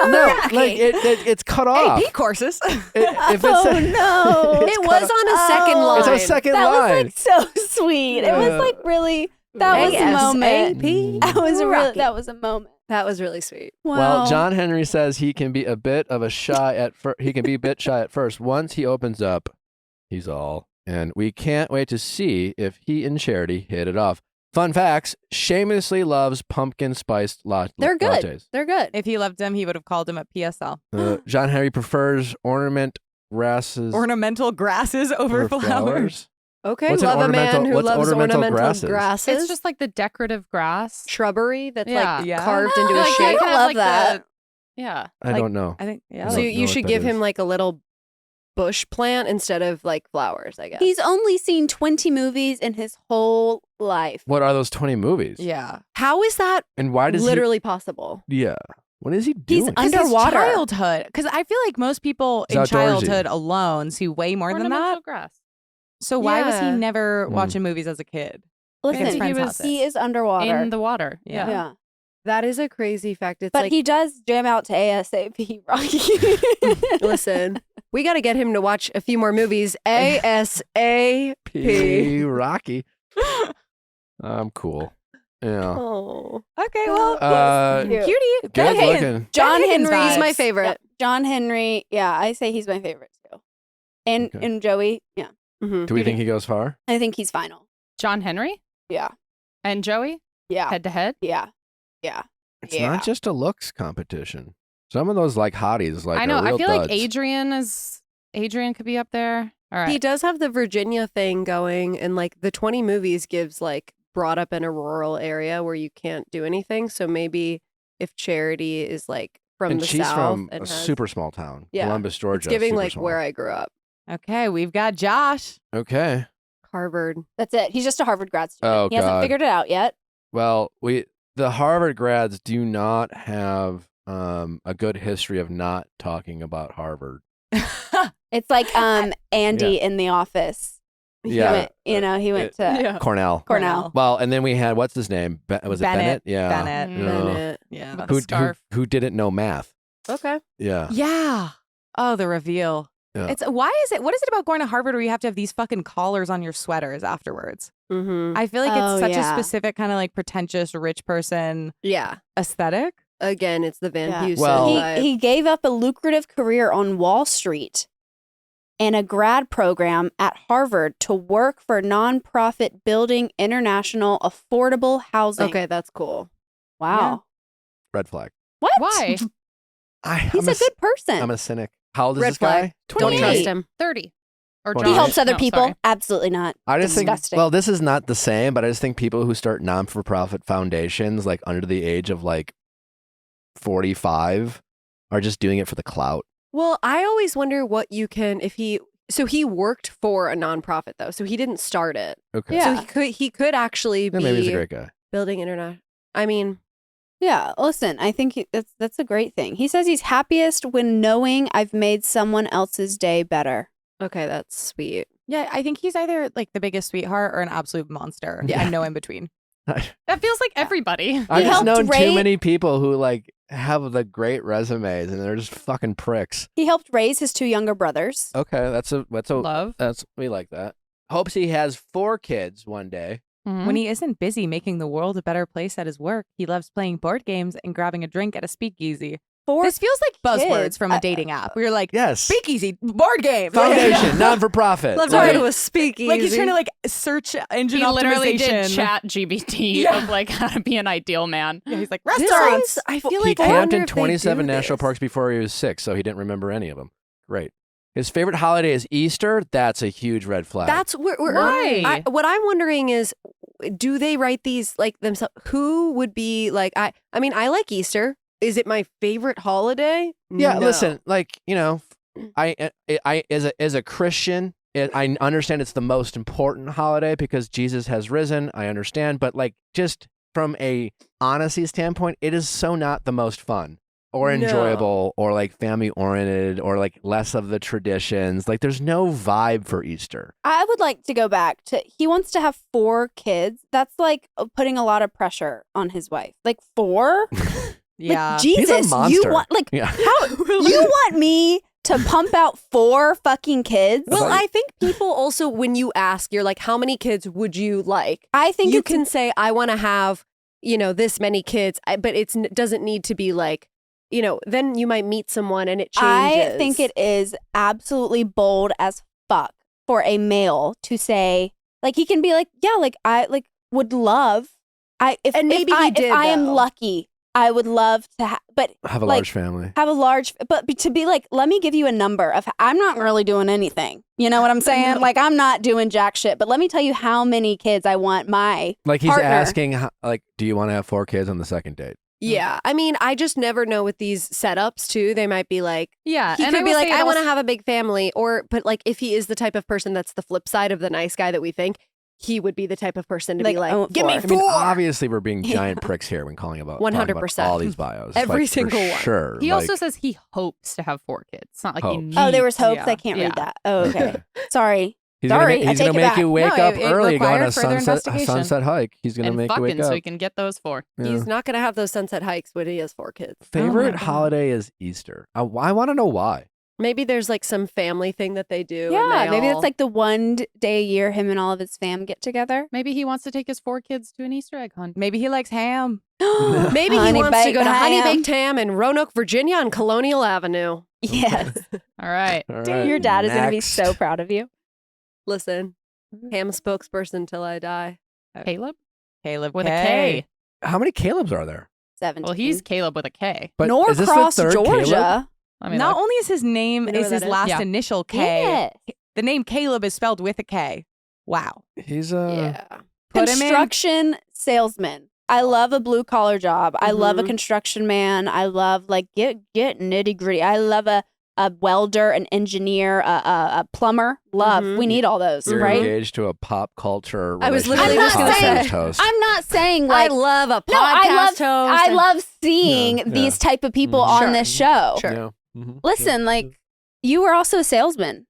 No, like it's cut off. AP courses. If it's Oh no. It was on a second line. It's a second That line. was like so sweet. It was Yeah. like really that was a moment. ASAP. That was a moment. That was really sweet. Wow. Well, John Henry says he can be a bit shy at first. Once he opens up, he's all. And we can't wait to see if he and Charity hit it off. Fun facts: shamelessly loves pumpkin spiced They're good. lattes. They're good. If he loved him, he would have called him a PSL. John Henry prefers ornamental grasses Ornamental grasses over flowers. Okay, What's an love a man ornamental- who what's loves ornamental ornamental grasses? grasses. It's just like the decorative grass. shrubbery that's Yeah. like Yeah. carved into a Like, shape. kind of love like that. Yeah. I Like- don't know. I think, yeah. I So don't you know should what give that him is. like a little bush plant instead of like flowers, I guess. He's only seen 20 movies in his whole life. What are those 20 movies? Yeah. How is that And why does literally possible? he? Yeah. What is he doing? He's underwater. His childhood. Because I feel like most people He's in outdoorsy. childhood alone see way more than Ornamental that. grass. So why was he Yeah. never Mm. watching movies as a kid? Listen, His he friend's was- houses. he is underwater. In the water. Yeah. yeah. That is a crazy fact. It's But like, he does jam out to ASAP Rocky. listen, we got to get him to watch a few more movies. ASAP. P. Rocky. I'm cool. Yeah. Oh, Okay, well, Cute. cutie. Good Hey, looking. John Higgins Henry he's my vibes. favorite. Yep. John Henry. Yeah, I say he's my favorite too. And Okay. and Joey. Yeah, Mhm. Do we think he goes far? I think he's final. John Henry Yeah. and Joey Yeah. head to head. Yeah. Yeah. It's Yeah. not just a looks competition. Some of those like hotties, like I know. are real I feel like duds. Adrian could be up there. All right. He does have the Virginia thing going, and like the 20 movies gives like brought up in a rural area where you can't do anything. So maybe if Charity is like from and the she's South from and a has, super small town, Yeah. Columbus, Georgia. it's giving super like small. where I grew up, Okay, we've got Josh. Okay. Harvard. That's it. He's just a Harvard grad student. Oh, he hasn't God. figured it out yet. Well, the Harvard grads do not have a good history of not talking about Harvard. It's like Andy in The Office. Yeah. He went to Cornell. Cornell. Well, and then we had what's his name? Was it Bennett? Yeah. Bennett. Mm. Yeah. Bennett. Yeah. With Who, the scarf. who didn't know math? Okay. Yeah. Yeah. Oh, the reveal. Yeah. It's what is it about going to Harvard where you have to have these fucking collars on your sweaters afterwards? Mm-hmm. I feel like it's Oh, such yeah. a specific kind of like pretentious rich person Yeah. aesthetic. Again, it's the Van Heusen Well- vibe. He gave up a lucrative career on Wall Street and a grad program at Harvard to work for nonprofit building international affordable housing. Okay, that's cool. Wow. Red flag. What? Why? He's a good person. I'm a cynic. How old is Red this guy? flag. 28. Don't trust him. 30. Or He he Josh. helps other No, people? sorry. Absolutely not. I just Disgusting. think, well, this is not the same, but I just think people who start non-for-profit foundations like under the age of like 45 are just doing it for the clout. Well, I always wonder what you can so he worked for a nonprofit though, so he didn't start it. Okay. Yeah. So he could actually Yeah, be maybe he's a great guy. building internet. I mean, Yeah, listen, I think that's a great thing. He says he's happiest when knowing I've made someone else's day better. okay, that's sweet. Yeah, I think he's either like the biggest sweetheart or an absolute monster. Yeah. And no in between. That feels like everybody. I've just helped known rate- too many people who like have the great resumes and they're just fucking pricks. He helped raise his 2 younger brothers. Okay, that's Love. we like that. Hopes he has 4 kids one day. Mhm. When he isn't busy making the world a better place at his work, he loves playing board games and grabbing a drink at a speakeasy. 4 This feels like buzzwords kids. from a dating app. We were like, Yes. speakeasy, board game. Foundation, non-for-profit. Let's Right. go to a speakeasy. Like he's trying to like search engine He literally optimization. did chat GBT Yeah. of like how to be an ideal man. Yeah, he's like, This restaurants. sounds- I feel He like I camped wonder in if they 27 do national this. parks before he was 6, so he didn't remember any of them. Great. His favorite holiday is Easter. That's a huge red flag. That's where Why? what I'm wondering is, do they write these like themselves? Who would be like? I mean, I like Easter. Is it my favorite holiday? Yeah, No. listen, like, you know, I as a Christian, I understand it's the most important holiday because Jesus has risen. I understand, but like just from a honesty standpoint, it is so not the most fun or No. enjoyable or like family oriented or like less of the traditions. Like there's no vibe for Easter. I would like to go back to he wants to have 4 kids. That's like putting a lot of pressure on his wife. Like 4? Yeah. Like, He's a Jesus, you monster. want like Yeah. how you want me to pump out 4 fucking kids? Well, But- I think people also, when you ask, you're like, how many kids would you like? I think You it's can say, I want to have, this many kids, but it doesn't need to be like, then you might meet someone and it changes. I think it is absolutely bold as fuck for a male to say, like, he can be like, yeah, like I like would love, And maybe he did, if I am though. lucky, I would love to but Have a like, large family. have a large, but to be like, let me give you a number of, I'm not really doing anything. You know what I'm saying? Like, I'm not doing jack shit, but let me tell you how many kids I want my Like he's partner. asking, like, do you want to have 4 kids on the second date? Yeah. I mean, I just never know with these setups too. They might be like, Yeah. he and could be will like, say it I want to also- have a big family. But like, if he is the type of person that's the flip side of the nice guy that we think, he would be the type of person to Like, be I like, want give me 4. I mean, 4. obviously we're being giant pricks here when talking about 100%. all these bios. Every Like, for single one. Sure. He also like- says he hopes to have 4 kids. It's not like he Hopes. needs. Oh, there was hopes. Yeah. I can't Yeah. read that. Oh, okay. Sorry. He's Sorry, gonna, I he's take gonna it make back. you wake No, up it early, go on required a further sunset investigation. hike. He's gonna and make you wake fucking up. so he can get those 4. Yeah. He's not going to have those sunset hikes when he has 4 kids. Favorite God. holiday is Easter. I want to know why. Maybe there's like some family thing that they do. and Yeah, they maybe all- it's like the one day a year him and all of his fam get together. Maybe he wants to take his 4 kids to an Easter egg hunt. Maybe he likes ham. Maybe he Honey wants to baked go to Honey ham. Baked Ham in Roanoke, Virginia on Colonial Avenue. Yes. All right. All right, Your dad is going to be next. so proud of you. Listen, Mm-hmm. ham spokesperson till I die. Caleb Caleb with K. a K. How many Calebs are there? 17. Well, he's Caleb with a K. But is this Norcross, the third Georgia. Caleb? I mean, Not look, only is his name You know is where his that is? last Yeah. initial K, Yeah. the name Caleb is spelled with a K. Wow. He's Yeah. Put him in. Construction salesman. I love a blue collar job. I love a Mhm. construction man. I love like get nitty gritty. I love a welder, an engineer, a plumber. Love. Mhm. We need all those, You're right? engaged to a pop culture. I was relationship literally just gonna podcast say- host. I'm not saying I like love a podcast no, I love host. I and- love seeing Yeah, these type of people Mhm. on Sure. this show. Sure. Yeah. Mhm. Listen, like you were also a salesman.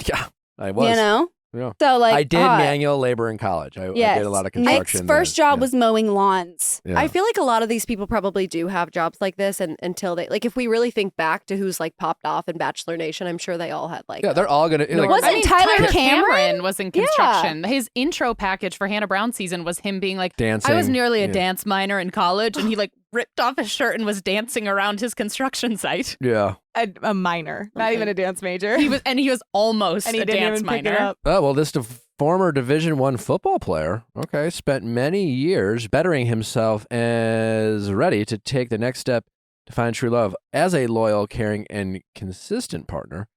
Yeah, I was. You know, Yeah. So like I did manual labor in college. I did a lot of construction. Nick's first job was mowing lawns. Yeah. I feel like a lot of these people probably do have jobs like this, and until they like, if we really think back to who's like popped off in Bachelor Nation, I'm sure they all had like. Yeah, they're all gonna. Like, Wasn't Tyler Cameron was in construction. His intro package for Hannah Brown season was him being like, dancing. I was nearly a dance minor in college, and he like ripped off his shirt and was dancing around his construction site. Yeah. A minor, not even a dance major. He was almost and he a didn't dance even pick it minor. up. Oh, well, this former Division I football player, spent many years bettering himself as ready to take the next step to find true love. As a loyal, caring, and consistent partner,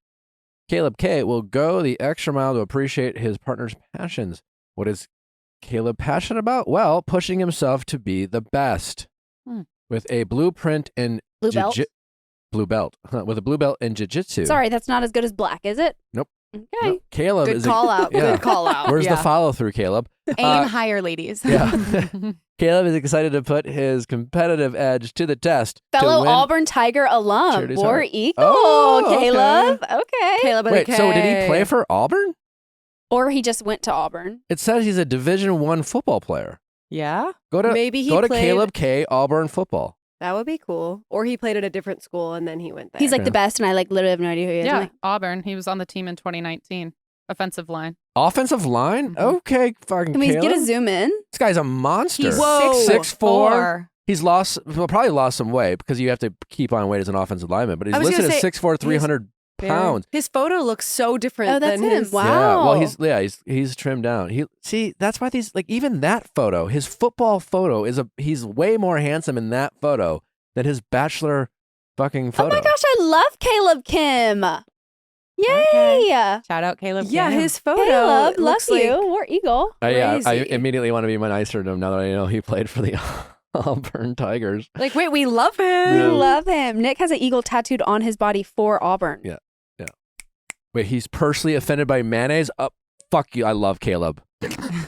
Caleb K will go the extra mile to appreciate his partner's passions. What is Caleb passionate about? Well, pushing himself to be the best. With a blueprint in Blue belt. Blue belt. With a blue belt in jiu-jitsu. Sorry, that's not as good as black, is it? Nope. Okay. No, Caleb Good is call out. yeah. Good call out. Where's Yeah. the follow through, Caleb? Aim higher, ladies. Yeah. Caleb is excited to put his competitive edge to the test. Fellow to win. Auburn Tiger alum, Charity's War heart. Eagle, Oh, okay. Caleb. Okay. Caleb with a Wait, K. so did he play for Auburn? Or he just went to Auburn. It says he's a Division I football player. Yeah. Go to Maybe he go to played- Caleb K. Auburn football. That would be cool. Or he played at a different school and then he went there. He's like Okay. the best, and I like literally have no idea who he is. I'm Yeah, like, Auburn. He was on the team in 2019. Offensive line. Offensive line? Mhm. Okay, fucking can we Caleb. get a zoom in? This guy's a monster. He's Whoa. 6'4". He's probably lost some weight because you have to keep on weight as an offensive lineman. But he's I was listed gonna as say, 6'4", 300 pounds. His photo looks so different Oh, that's than him. his. Wow. Yeah, well, he's trimmed down. That's why these even that photo, his football photo he's way more handsome in that photo than his bachelor fucking photo. Oh my gosh, I love Caleb Kim. Yay! Okay. Shout out Caleb. Yeah, Kim. his photo. Caleb, love looks like, you. War Eagle. I crazy. immediately want to be nicer to him now that I know he played for the Auburn Tigers. Like, wait, we love him. Yeah. We love him. Nick has an eagle tattooed on his body for Auburn. Yeah. Wait, he's personally offended by mayonnaise? Fuck you. I love Caleb.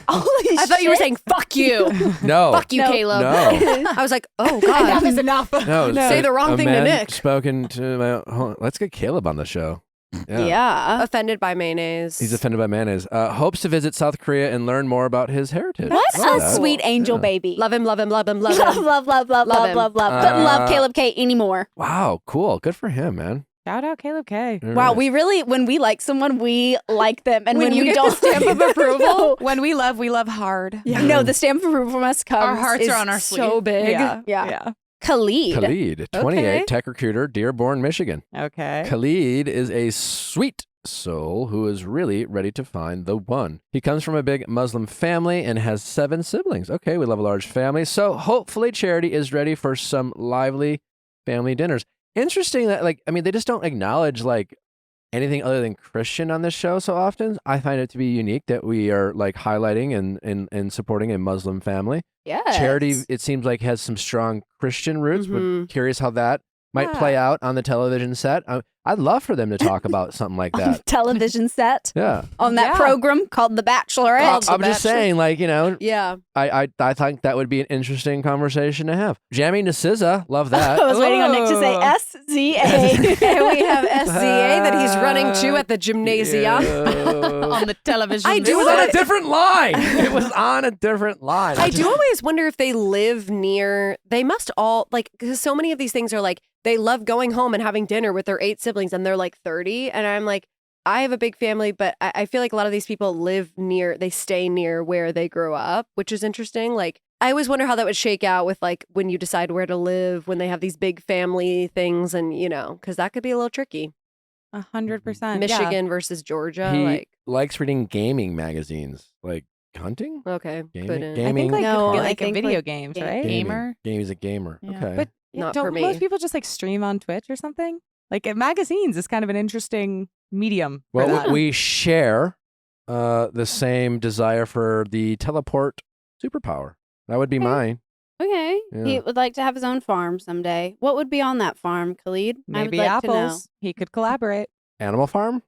Holy I thought you were shit. saying, fuck you. No. Fuck you, No. Caleb. No. I was like, oh, God. Enough is enough. No, Say the wrong a thing to man Nick. Spoken to my. Let's get Caleb on the show. Yeah. Offended by mayonnaise. He's offended by mayonnaise. Hopes to visit South Korea and learn more about his heritage. What Love a that. sweet angel Yeah. baby. Love him, love him, love him, love love, him. love, love, love, Love love, him. love, love. Couldn't love Caleb K anymore. Wow, cool. Good for him, man. Shout out Caleb K. All Wow, right. we really, when we like someone, we like them. And when you we get don't the stamp of approval, No. when we love hard. No, the stamp of approval from us comes. Our hearts is are on our so sleeve. big. Yeah. Khalid. Khalid, 28, tech recruiter, Dearborn, Michigan. Okay. Khalid is a sweet soul who is really ready to find the one. He comes from a big Muslim family and has 7 siblings. Okay, we love a large family. So hopefully Charity is ready for some lively family dinners. Interesting that, they just don't acknowledge, anything other than Christian on this show so often. I find it to be unique that we are, highlighting and supporting a Muslim family. Yes. Charity, it seems like, has some strong Christian roots, but Mhm. curious how that might Yeah. play out on the television set. I'd love for them to talk about something like On the that. television set Yeah. on that Yeah. program called The Bachelorette. I'm just saying, Yeah. I think that would be an interesting conversation to have. Jamie Nasiza, love that. I was waiting on Nick to say SZA. And we have SZA that he's running to at the gymnasium. On the television. I It do was wanna- on a different line. It was on a different line. I do always wonder if they live near, they must all, because so many of these things are they love going home and having dinner with their 8 siblings and they're 30. And I'm like, I have a big family, but I feel like a lot of these people they stay near where they grew up, which is interesting. I always wonder how that would shake out with when you decide where to live, when they have these big family things and, because that could be a little tricky. 100%. Michigan versus Georgia. He likes reading gaming magazines, like hunting. Okay. Gaming. Couldn't. I think No, I like in think, video like, games, game- right? Gaming. Gamer. He's a gamer. Yeah. Okay. But Not don't for me. most people just stream on Twitch or something? Magazines is kind of an interesting medium. For well, that. we share the same desire for the teleport superpower. That would be Okay. mine. Okay. Yeah. He would like to have his own farm someday. What would be on that farm, Khalid? Maybe I would like to know. apples. He could collaborate. Animal farm?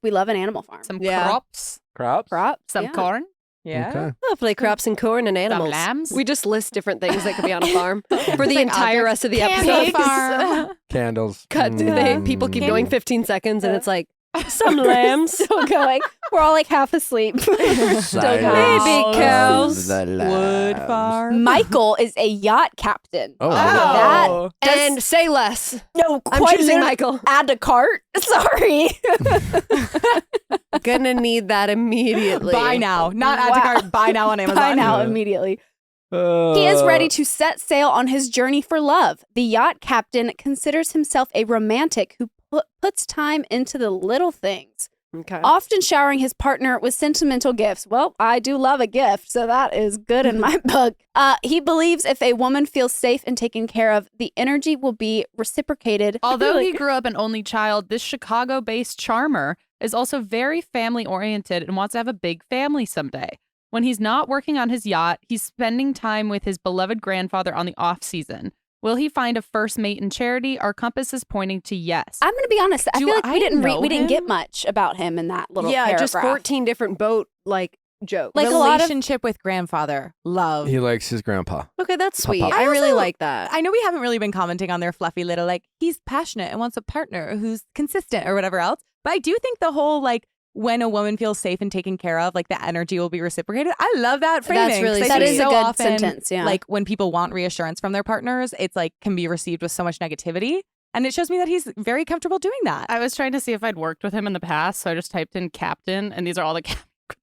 We love an animal farm. Some Yeah. crops. Crops? Crops. Some yeah. corn. Yeah. Okay. Hopefully crops and corn and animals. lambs. We just list different things that could be on a farm for the Like entire objects. rest of the Candle episode. farm. Candles. Cut. Mm. People keep going 15 seconds and it's Some lambs. Still going. We're all like half asleep. Still going. Baby cows. Wood farm. Michael is a yacht captain. Oh, Oh. And say less. No, I'm quite choosing literally Michael. add to cart. Sorry. Gonna need that immediately. Buy now. Not add to Wow. cart. Buy now on Amazon. Buy now immediately. He is ready to set sail on his journey for love. The yacht captain considers himself a romantic who puts time into the little things, Okay. often showering his partner with sentimental gifts. Well, I do love a gift, so that is good in my book. He believes if a woman feels safe and taken care of, the energy will be reciprocated. Although he grew up an only child, this Chicago-based charmer is also very family-oriented and wants to have a big family someday. When he's not working on his yacht, he's spending time with his beloved grandfather on the off-season. Will he find a first mate in Charity? Our compass is pointing to yes. I'm going to be honest. I Do feel like I we didn't know we didn't get him? much about him in that little Yeah, paragraph. just 14 different boat jokes. Like a lot of- Relationship with grandfather. Love. He likes his grandpa. Okay, that's sweet. Pop-up. I really also- like that. I know we haven't really been commenting on their fluffy little, like, he's passionate and wants a partner who's consistent or whatever else. But I do think the whole, like, when a woman feels safe and taken care of, like, the energy will be reciprocated. I love that framing. That's really 'cause I sweet. think That is a so good often, sentence, yeah. Like, when people want reassurance from their partners, it's, like, can be received with so much negativity. And it shows me that he's very comfortable doing that. I was trying to see if I'd worked with him in the past, so I just typed in captain, and these are all the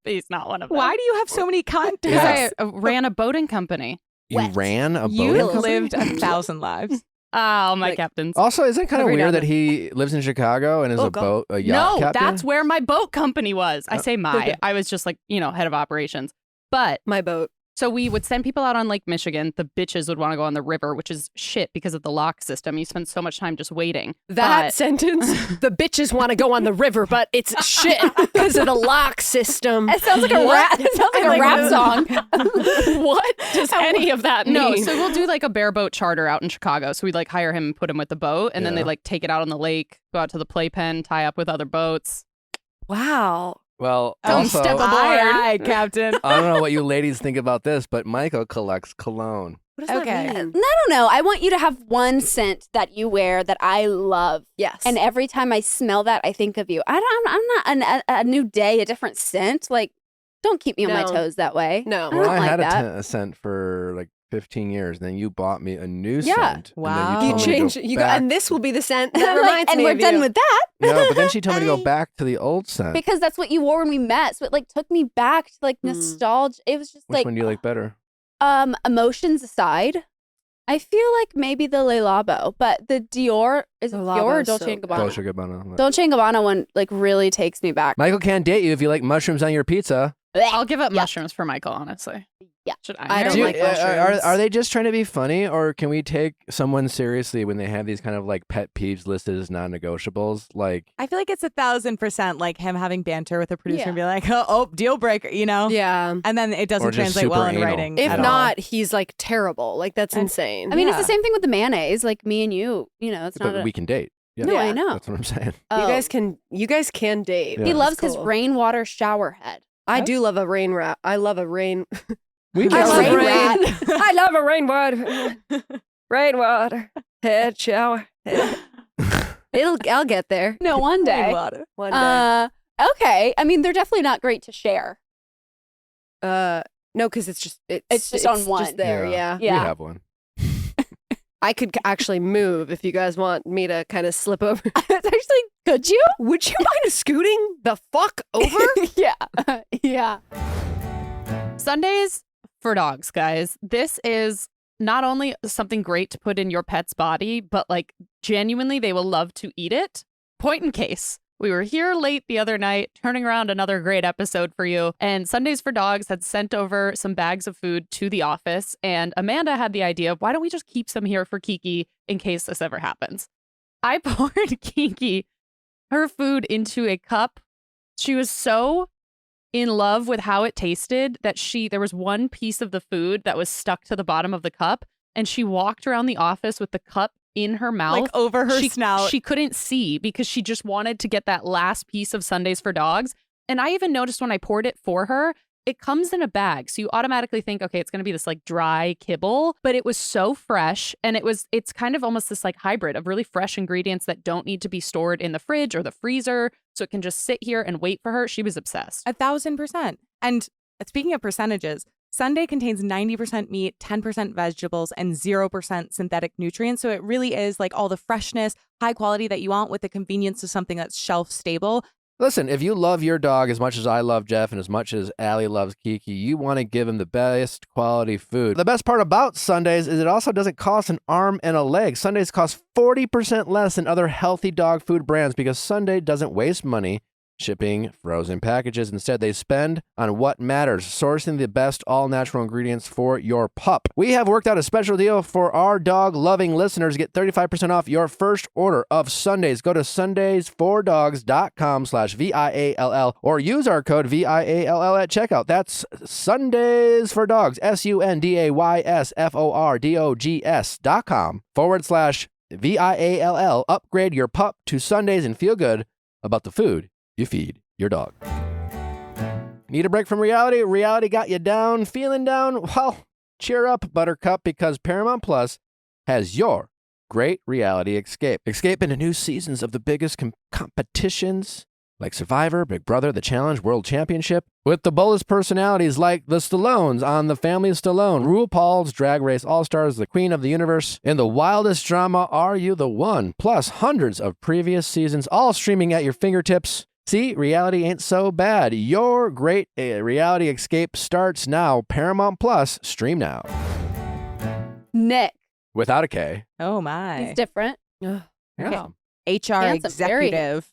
he's not one of them. Why do you have so many contacts? Because I ran a boating company. You Wet. ran a You boating company? lived 1,000 lives. Oh, my Like- captains. Also, isn't it kind of Every now weird and that he lives in Chicago and is Oh, God. a yacht No, captain? that's where my boat company was. I say my. Okay. I was just like, head of operations. But My boat. so we would send people out on Lake Michigan. The bitches would want to go on the river, which is shit because of the lock system. You spend so much time just waiting. That But- sentence, the bitches want to go on the river, but it's shit because of the lock system. It sounds like a rap. It sounds like a rap song. What does any of that mean? No, so we'll do like a bareboat charter out in Chicago. So we'd like hire him and put him with the boat, and then Yeah. they'd like take it out on the lake, go out to the playpen, tie up with other boats. Wow. Well, Don't also, step aboard. Aye, aye, Captain. I don't know what you ladies think about this, but Michael collects cologne. What does Okay. that mean? I don't know. I want you to have one scent that you wear that I love. Yes. And every time I smell that, I think of you. I'm not a new day, a different scent. Like, don't keep me on my No. toes that way. No. I don't Well, I like had that. a scent for like 15 years, and then you bought me a new Yeah. scent. Wow. And You then you told me to change go you go, back and this will be the scent that I'm reminds like, and me we're of done you. with that No, but then she told me to go back to the old scent. because that's what you wore when we met. So it like took me back to like nostalgia. It was just Which one do you like better? emotions aside. I feel like maybe the Le Labo, but the Dior is it Le Dior or Labo's Dolce so and good. Gabbana? Dolce Gabbana. Dolce and Gabbana one like really takes me back. Michael can't date you if you like mushrooms on your pizza. I'll give up Yeah. mushrooms for Michael, honestly. Yeah. Should I don't Do you- like mushrooms. are they just trying to be funny, or can we take someone seriously when they have these kind of like pet peeves listed as non-negotiables? Like, I feel like it's 1,000% like him having banter with a producer Yeah. and be like, oh, deal breaker, you know? Yeah. And then it Or doesn't just translate well super in anal. writing. If at all. not, he's like terrible. Like that's And- insane. I mean, it's Yeah. the same thing with the mayonnaise. Like me and you, it's not. but we can date. Yeah, No, I Yeah. know. that's what I'm saying. Oh. You guys can date. Yeah. He That's loves his cool. rainwater shower head. I do love a rain rat. I love a rain. We I can love say- rain. I love a rainwater. Rainwater. Head shower. Head. I'll get there No, one day. Water. one day. Okay. I mean, they're definitely not great to share. No, because it's just on one. Just there, yeah. We Yeah. have one. I could actually move if you guys want me to kind of slip over. It's actually, could you? Would you mind scooting the fuck over? Yeah. Yeah. Sundays for dogs, guys. This is not only something great to put in your pet's body, but like genuinely they will love to eat it. Point in case. We were here late the other night, turning around another great episode for you. And Sundays for Dogs had sent over some bags of food to the office. And Amanda had the idea of why don't we just keep some here for Kiki in case this ever happens? I poured Kiki her food into a cup. She was so in love with how it tasted that there was one piece of the food that was stuck to the bottom of the cup. And she walked around the office with the cup in her mouth. Like over her snout. She couldn't see because she just wanted to get that last piece of Sundays for Dogs. And I even noticed when I poured it for her, it comes in a bag. So you automatically think, okay, it's going to be this like dry kibble, but it was so fresh. And it's kind of almost this like hybrid of really fresh ingredients that don't need to be stored in the fridge or the freezer. So it can just sit here and wait for her. She was obsessed. 1,000%. And speaking of percentages, Sunday contains 90% meat, 10% vegetables, and 0% synthetic nutrients. So it really is like all the freshness, high quality that you want with the convenience of something that's shelf stable. Listen, if you love your dog as much as I love Jeff and as much as Allie loves Kiki, you want to give him the best quality food. The best part about Sundays is it also doesn't cost an arm and a leg. Sundays cost 40% less than other healthy dog food brands because Sunday doesn't waste money shipping frozen packages. Instead, they spend on what matters, sourcing the best all-natural ingredients for your pup. We have worked out a special deal for our dog-loving listeners. Get 35% off your first order of Sundays. Go to sundaysfordogs.com/VIALL or use our code VIALL at checkout. That's Sundays for Dogs, SUNDAYSFORDOGS.com/VIALL. Upgrade your pup to Sundays and feel good about the food you feed your dog. Need a break from reality? Reality got you down, feeling down? Well, cheer up, Buttercup, because Paramount Plus has your great reality escape. Escape into new seasons of the biggest competitions like Survivor, Big Brother, The Challenge, World Championship, with the boldest personalities like the Stallones on The Family Stallone, RuPaul's Drag Race All-Stars, the Queen of the Universe, and the wildest drama, Are You the One? Plus hundreds of previous seasons, all streaming at your fingertips. See, reality ain't so bad. Your great reality escape starts now. Paramount Plus, stream now. Nick. Without a K. Oh, my. He's different. Yeah. HR Handsome, very executive.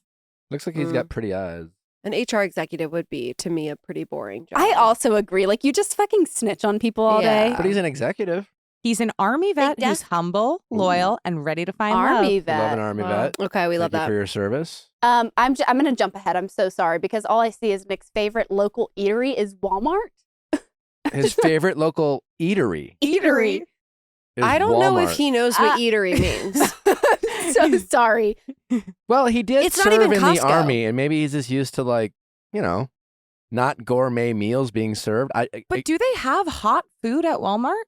Looks like he's got pretty eyes. An HR executive would be, to me, a pretty boring job. I also agree. Like, you just fucking snitch on people all Yeah. day. But he's an executive. He's an Army vet Big who's humble, loyal, and ready to find Army love. vet. Love an Army vet. Okay, we love Thank you that. for your service. I'm going to jump ahead. I'm so sorry because all I see is Nick's favorite local eatery is Walmart. His favorite local eatery Eatery. is I don't know if Walmart. he knows what eatery means. So sorry. Well, he did It's not serve even in the Costco. Army, and maybe he's just used to, like, you know, not gourmet meals being served. But do they have hot food at Walmart?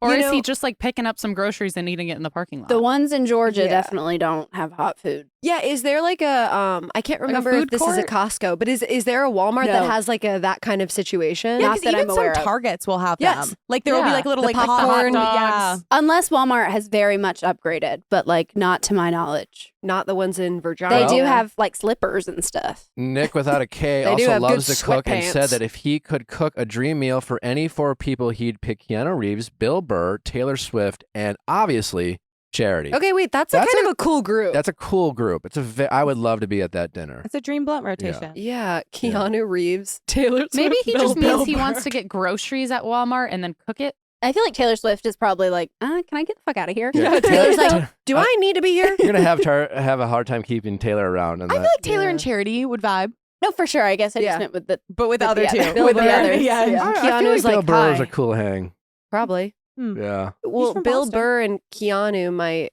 Or You is he know- just like picking up some groceries and eating it in the parking lot? The ones in Georgia Yeah. definitely don't have hot food. Yeah, is there like a I can't Like a remember if food this is a court? Costco, but is there a Walmart that No. has like that kind of situation? Yeah. Yeah, Not because that even I'm some aware of. Targets will have Yes. them. Like there will be Yeah. like little The like popcorn, hot yeah. dogs. Unless Walmart has very much upgraded, but like not to my knowledge. Not the ones in Virginia. They Well- do have like slippers and stuff. Nick without a K They do also have good loves to cook and said sweatpants. that if he could cook a dream meal for any four people, he'd pick Keanu Reeves, Bill Burr, Taylor Swift, and obviously Charity. Okay, wait, that's That's kind of a cool group. That's a cool group. I would love to be at that dinner. It's a dream blunt rotation. yeah, Keanu Reeves, Taylor Swift. Maybe he Bill just means he Burr. wants to get groceries at Walmart and then cook it. I feel like Taylor Swift is probably like, can I get the fuck out of here? Yeah. Taylor's like, Taylor- do I need to be here? You're gonna have a hard time keeping Taylor around. And I feel like Taylor Yeah. and Charity would vibe, No, for sure. I guess I Yeah. just meant with the. but with the With other the two. other- Bill With Burr. the others. Yeah. Yeah. I feel Keanu's like Bill like, Burr is hi. a cool hang. Probably. Yeah. Well, from Bill Boston. Burr and Keanu might.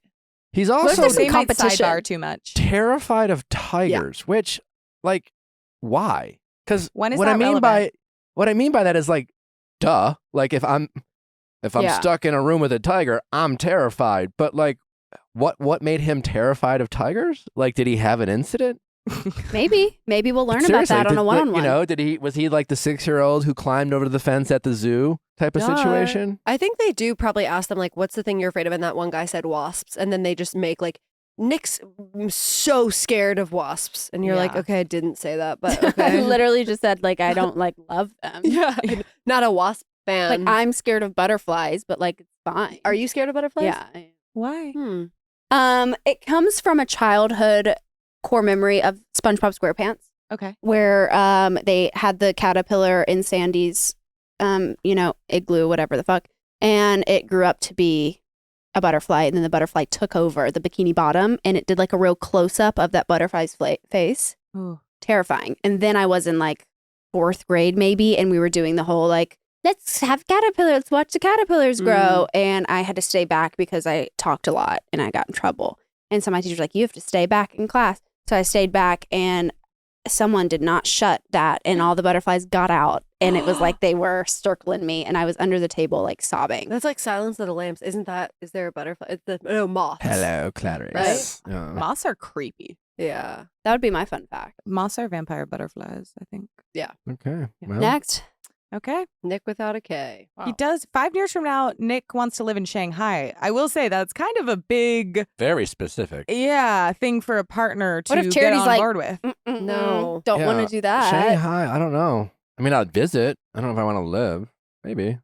He's What also if they might competition. sidebar too much? terrified of tigers, which, like, why? Because When is what that I mean relevant? what I mean by that is like, duh. Like if I'm Yeah. stuck in a room with a tiger, I'm terrified. But like, what made him terrified of tigers? Like, did he have an incident? Maybe we'll learn about Seriously, that on did- a one-on-one. You know, was he like the 6-year-old who climbed over the fence at the zoo type of Duh. situation? I think they do probably ask them like, "What's the thing you're afraid of?" And that one guy said wasps, and then they just make like, "Nick's so scared of wasps," and you're like, Yeah. "Okay, I didn't say that, but I okay." literally just said like I don't like love them. yeah, not a wasp Like fan. I'm scared of butterflies, but like it's fine. Are you scared of butterflies? Yeah. Why? It comes from a childhood core memory of SpongeBob SquarePants, Okay. where they had the caterpillar in Sandy's, igloo, whatever the fuck, and it grew up to be a butterfly, and then the butterfly took over the Bikini Bottom, and it did like a real close up of that butterfly's face. Ooh. Terrifying. And then I was in like 4th grade maybe, and we were doing the whole like, let's have caterpillars, let's watch the caterpillars grow. And I had to stay back because I talked a lot and I got in trouble. And so my teacher's like, you have to stay back in class. So I stayed back, and someone did not shut that, and all the butterflies got out and it was like they were circling me, and I was under the table like sobbing. That's like Silence of the Lambs. Isn't that? Is there a butterfly? It's moths. Hello, Clarice. Right? Yeah. Moths are creepy. Yeah. That would be my fun fact. Moths are vampire butterflies, I think. Okay. Well, Next, Okay. Nick without a K. Wow. He does. 5 years from now, Nick wants to live in Shanghai. I will say that's kind of a big, very specific. thing for a partner to What if get Charity's on like, board with. No. don't want Yeah. to do that. Shanghai, I don't know. I mean, I'd visit. I don't know if I want to live. Maybe.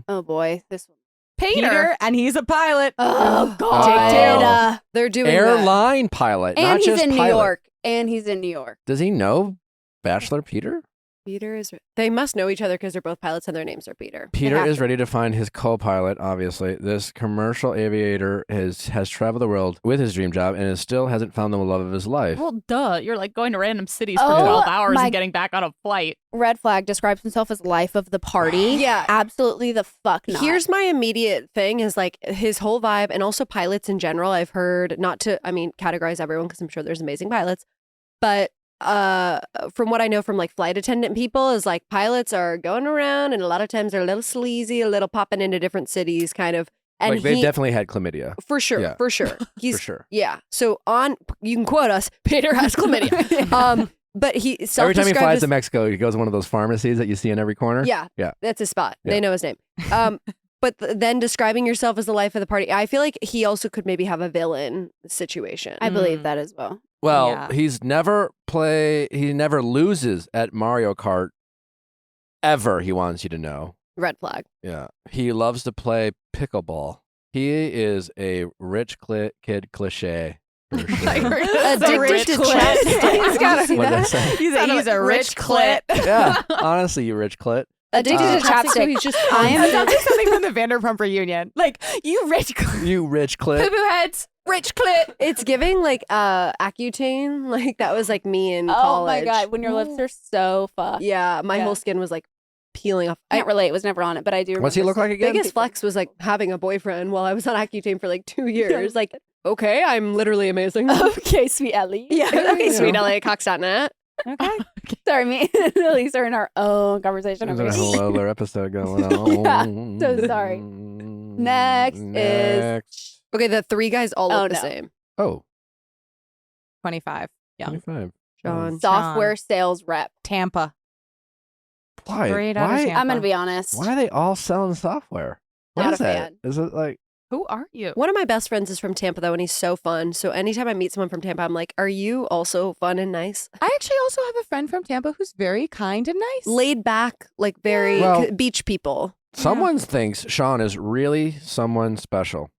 Oh boy, this one. Peter, and he's a pilot. Oh God. Tail. They're doing that. Airline pilot, and not he's just in New pilot. York. And he's in New York. Does he know Bachelor Peter? Peter is. They must know each other because they're both pilots and their names are Peter. Peter have is to. ready to find his co-pilot, obviously. This commercial aviator has traveled the world with his dream job and still hasn't found the love of his life. Well, duh. You're like going to random cities for Oh, 12 hours my- and getting back on a flight. Red Flag describes himself as life of the party. Yeah. Absolutely the fuck not. Here's my immediate thing is like his whole vibe and also pilots in general. I've heard not to, categorize everyone because I'm sure there's amazing pilots, but from what I know from like flight attendant people is like pilots are going around and a lot of times they're a little sleazy, a little popping into different cities kind of. And like they've definitely had chlamydia. for sure, Yeah. for sure. He's For sure. Yeah. So you can quote us, Peter has chlamydia. But he Every time he self-described flies as- to Mexico, he goes to one of those pharmacies that you see in every corner. Yeah. Yeah. That's his spot. Yeah. They know his name. But then describing yourself as the life of the party, I feel like he also could maybe have a villain situation. I believe that as well. Well, Yeah. he never loses at Mario Kart ever, he wants you to know. Red flag. Yeah. He loves to play pickleball. He is a rich kid cliche. For sure. Addicted to clit. chapstick. He's got See What'd I that? say? He's a rich clit. Yeah. Honestly, you rich clit. Addicted to chapstick. So he's just I am- That sounds like something from the Vanderpump reunion. Like, you rich clit. You rich clit. Poo-poo heads. Rich clit. It's giving like Accutane. Like that was like me in Oh college. my god, when your lips are so fucked. Yeah, my Yeah. whole skin was like peeling off. I can't relate. Was never on it, but I do remember. What's he look like again? Biggest flex was like having a boyfriend while I was on Accutane for like 2 years. Like, okay, I'm literally amazing. Okay, sweet Ellie. Yeah, okay, Yeah. sweet LA Cox.net. Okay. Sorry, me and Elise are in our own conversation. There's over a here. whole other episode going on. Yeah, so sorry. Next is- Next. Okay, the 3 guys all Oh, look the no. same. Oh, 25. Young. 25. John. Software sales rep. Tampa. Why? Straight out of Why? Tampa. I'm gonna be honest. Why are they all selling software? What Not is a that? fan. Is it like Who are you? One of my best friends is from Tampa though, and he's so fun. So anytime I meet someone from Tampa, I'm like, "Are you also fun and nice, I actually also have a friend from Tampa who's very kind and nice. laid back, like very Well- beach people?" someone thinks Sean is really someone special?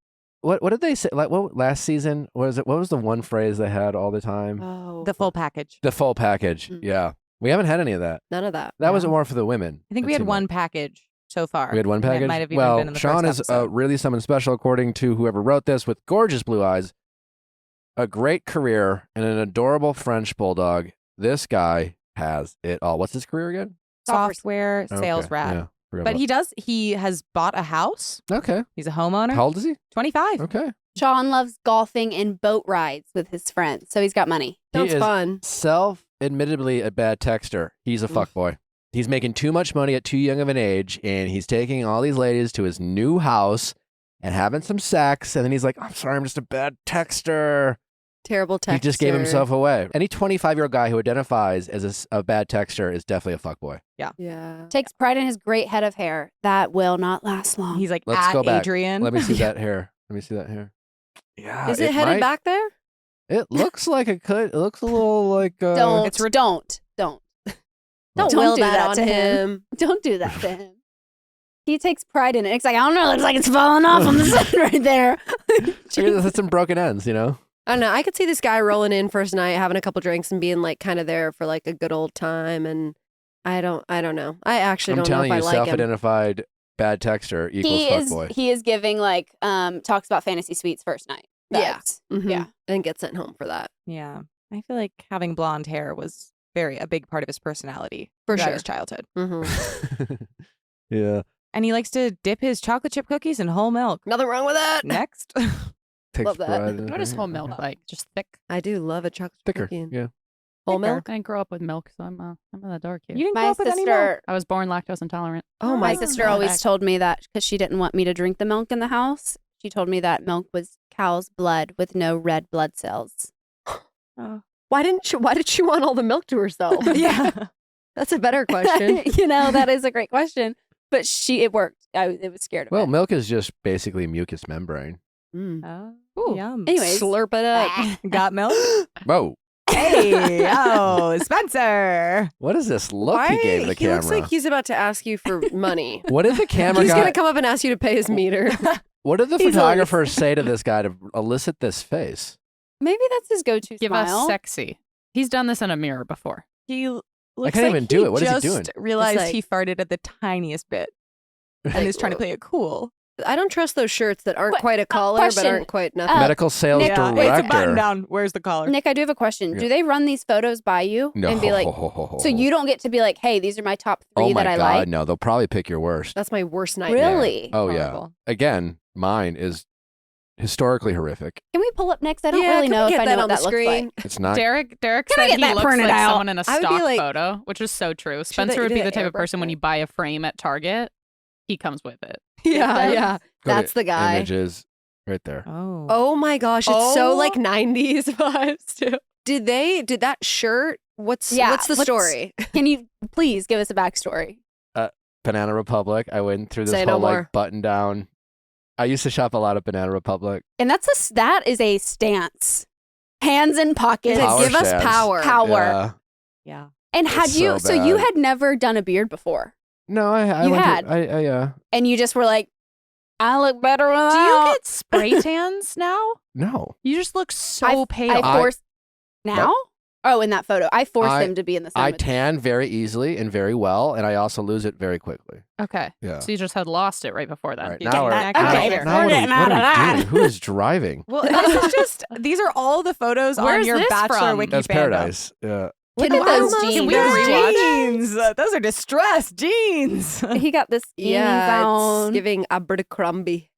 What did they say? Like what last season was it? What was the one phrase they had all the time? Oh, The full package. The full package. Mm. Yeah, we haven't had any of that. none of that. That was No. more for the women. I think it we had seemed one like. package so far. We had one And package. It might have even well, been in the Sean first is episode. really someone special, according to whoever wrote this, with gorgeous blue eyes, a great career, and an adorable French bulldog. This guy has it all. What's his career again? software sales Okay, rep. Yeah, forgot But about he has bought a house. it. Okay. He's a homeowner. How old is he? 25. Okay. Sean loves golfing and boat rides with his friends, so he's got money. Sounds He is fun. self-admittedly a bad texter. He's a fuckboy. He's making too much money at too young of an age, and he's taking all these ladies to his new house and having some sex, and then he's like, I'm sorry, I'm just a bad texter. Terrible texter. He just gave himself away. Any 25-year-old guy who identifies as a bad texter is definitely a fuckboy. Yeah. Takes pride in his great head of hair. That will not last long. He's like Let's at go back. Adrian. Let me see that hair. Let me see that hair. Yeah. Is it headed might- back there? It looks like it could. It looks a little like. don't, It's don't. Don't Don't will do that on to him. Don't do that to him. He takes pride in it. It's like, I don't know, it looks like it's falling off on the side right there. That's some broken ends, you know? I don't know. I could see this guy rolling in first night, having a couple drinks, and being like kind of there for like a good old time. And I don't know. I actually I'm don't know telling if you, I like him. self-identified bad texter equals fuckboy. He is giving like talks about fantasy suites first night. Yeah. vibes. Mhm. Yeah. And get sent home for that. Yeah. I feel like having blonde hair was a big part of his personality For throughout sure. his childhood. Mm-hmm. Yeah. And he likes to dip his chocolate chip cookies in whole milk. Nothing wrong with that. Next. Takes Love that. pride in What is it. whole milk like? Just thick? I do love a chocolate Thicker. cookie. Yeah. Whole milk? I didn't grow up with milk, so I'm in the dark here. You didn't grow My up with any milk? sister, I was born lactose intolerant. Oh my my sister God. always told me that because she didn't want me to drink the milk in the house. She told me that milk was cow's blood with no red blood cells. Why did she want all the milk to herself? Yeah. That's a better question. That is a great question. But it worked. It was scared of Well, it. milk is just basically mucus membrane. Oh, yum. Anyways. Slurp it up. Got milk? Whoa. Hey, oh, Spencer. What is this look he gave the He camera? looks like he's about to ask you for money. What did the camera He's guy? going to come up and ask you to pay his meter. What did the He's photographer say to this guy to elicit this face? Maybe that's his go-to Give smile. us sexy. He's done this in a mirror before. He looks can't like even do it. What is he just doing? realized It's like- he farted at the tiniest bit and is trying to play it cool. I don't trust those shirts that aren't quite a collar, but question. aren't quite nothing. Medical sales Nick, director. It's a button down. Where's the collar? Nick, I do have a question. Yeah. Do they run these photos by you No. and be like, so you don't get to be like, hey, these are my top three Oh my that I God, like? no. They'll probably pick your worst. That's my worst nightmare. Really? Oh yeah. Horrible. Again, mine is historically horrific. Can we pull up next? I don't Yeah, really can we know if get I that know on what the that looks screen? like. It's not. Derek Can I said get he that looks printed like out? someone in a I would be stock like- photo, which is so true. they Spencer would do be that the type of person airbrush when it? you buy a frame at Target, he comes with it. Yeah, yeah. Go to That's the guy. Images right there. Oh. Oh my gosh, it's so Oh. like 90s vibes too. Did that shirt? What's the let's- story? Can you please give us a backstory? Banana Republic. I went through this Say no whole more. like button down. I used to shop a lot at Banana Republic. And that is a stance. Hands in pockets. To Power give us stance. power. Power. Yeah. And had It's you so you bad. had never done a beard before. No, I You went had? yeah. And you just were like, I look better without. Do you get spray tans now? No. You just look so pale. I forced now? Oh, in that photo. I forced I- him to be in the sun. I with me. tan very easily and very well, and I also lose it very quickly. Okay. Yeah. So you just had lost it right before then. All right, You now we're, that now, guy. now Okay, what we're are getting we out of that. doing? Who is driving? Well, this is just, these are all the photos Where's on your this Bachelor from? Wiki That's fandom. paradise. Yeah. Look Can at those we- jeans. can we Those rewatch jeans. Those are distressed jeans. He got this Yeah, it's on. giving Abercrombie.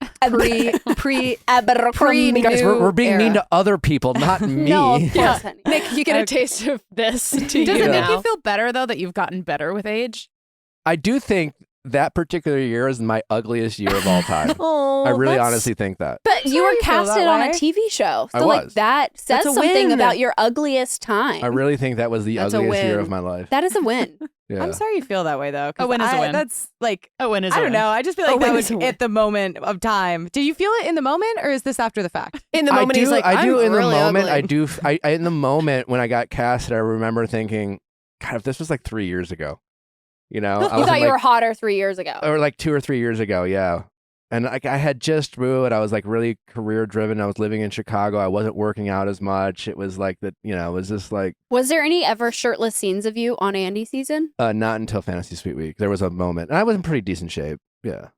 Pre Abercrombie. Guys, we're being era. mean to other people, not me. No, of course, honey. Nick, you get a Okay. taste of this. To Does you it make now. you feel better though that you've gotten better with age? I do think that particular year is my ugliest year of all time. Oh, I really that's- honestly think that. But you were you feel casted that on way. a TV show. I So like was. that says That's a something win. about your ugliest time. I really think that was the That's a ugliest year win. of my life. That is a win. Yeah. I'm sorry you feel that way though. 'cause A win is a win. That's like, Oh, and is I don't know. I just feel A like that win was is a win. at the moment of time. Did you feel it in the moment or is this after the fact? In the moment, I do, he's like, I do I'm in the really moment. ugly. I do. I in the moment when I got casted, I remember thinking, God, if this was like 3 years ago, you know, I You was thought in, you like, were hotter 3 years ago. or like 2 or 3 years ago, yeah. And like I had just moved. I was like really career driven. I was living in Chicago. I wasn't working out as much. It was like that, you know. It was just like Was there any ever shirtless scenes of you on Andy season? not until Fantasy Suite Week. There was a moment, and I was in pretty decent shape. Yeah,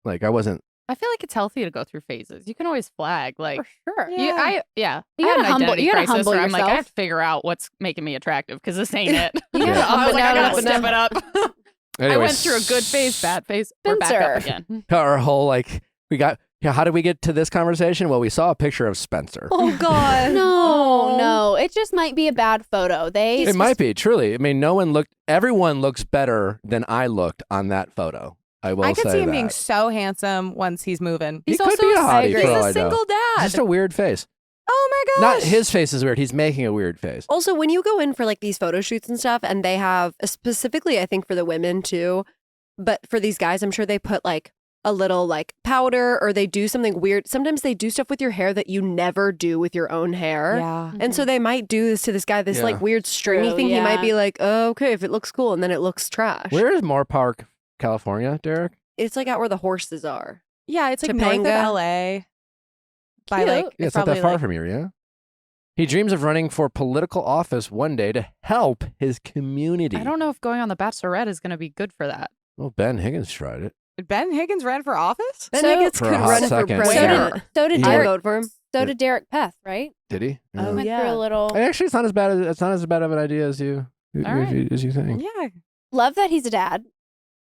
like I wasn't. I feel like it's healthy to go through phases. You can always flag like For sure. You, I yeah. You I had gotta an humble- identity you gotta crisis humble where I'm like, I yourself. have to figure out what's making me attractive because this ain't it. You gotta Yeah. I was like, I gotta up and step it down. up. I Anyway, went through a good phase, bad phase. We're back up Spencer. again. Our whole like we got. Yeah, how did we get to this conversation? Well, we saw a picture of Spencer. Oh God. No. It just might be a bad photo. It might be truly. I mean, no one looked. Everyone looks better than I looked on that photo. I will I could say see him that. being so handsome once he's moving. He He's could also be a hottie he's for all I a know. single dad. It's just a weird face. Oh my Not gosh. his face is weird. He's making a weird face. Also, when you go in for like these photo shoots and stuff, and they have specifically, I think for the women too, but for these guys, I'm sure they put like a little like powder or they do something weird. Sometimes they do stuff with your hair that you never do with your own hair. Yeah. And so they might do this to this guy, this Yeah. like weird stringy True, thing. He might yeah. be like, oh, okay, if it looks cool, and then it looks trash. Where is Moore Park, California, Derek? It's like out where the horses are. Yeah, it's like north of Topanga. LA. By Cute. like, Yeah, it's not that far from here, yeah? He dreams of running for political office one day to help his community. I don't know if going on the Bachelorette is going to be good for that. Well, Ben Higgins tried it. Ben Higgins ran for office? Ben So- Higgins For could a hot run for second, president. So did He I Derek. vote for him. So did Derek Peth, right? Did he? Oh, Went yeah. through a little. Actually, it's not as bad. It's not as bad of an idea as you All right. as you think. Yeah. Love that he's a dad.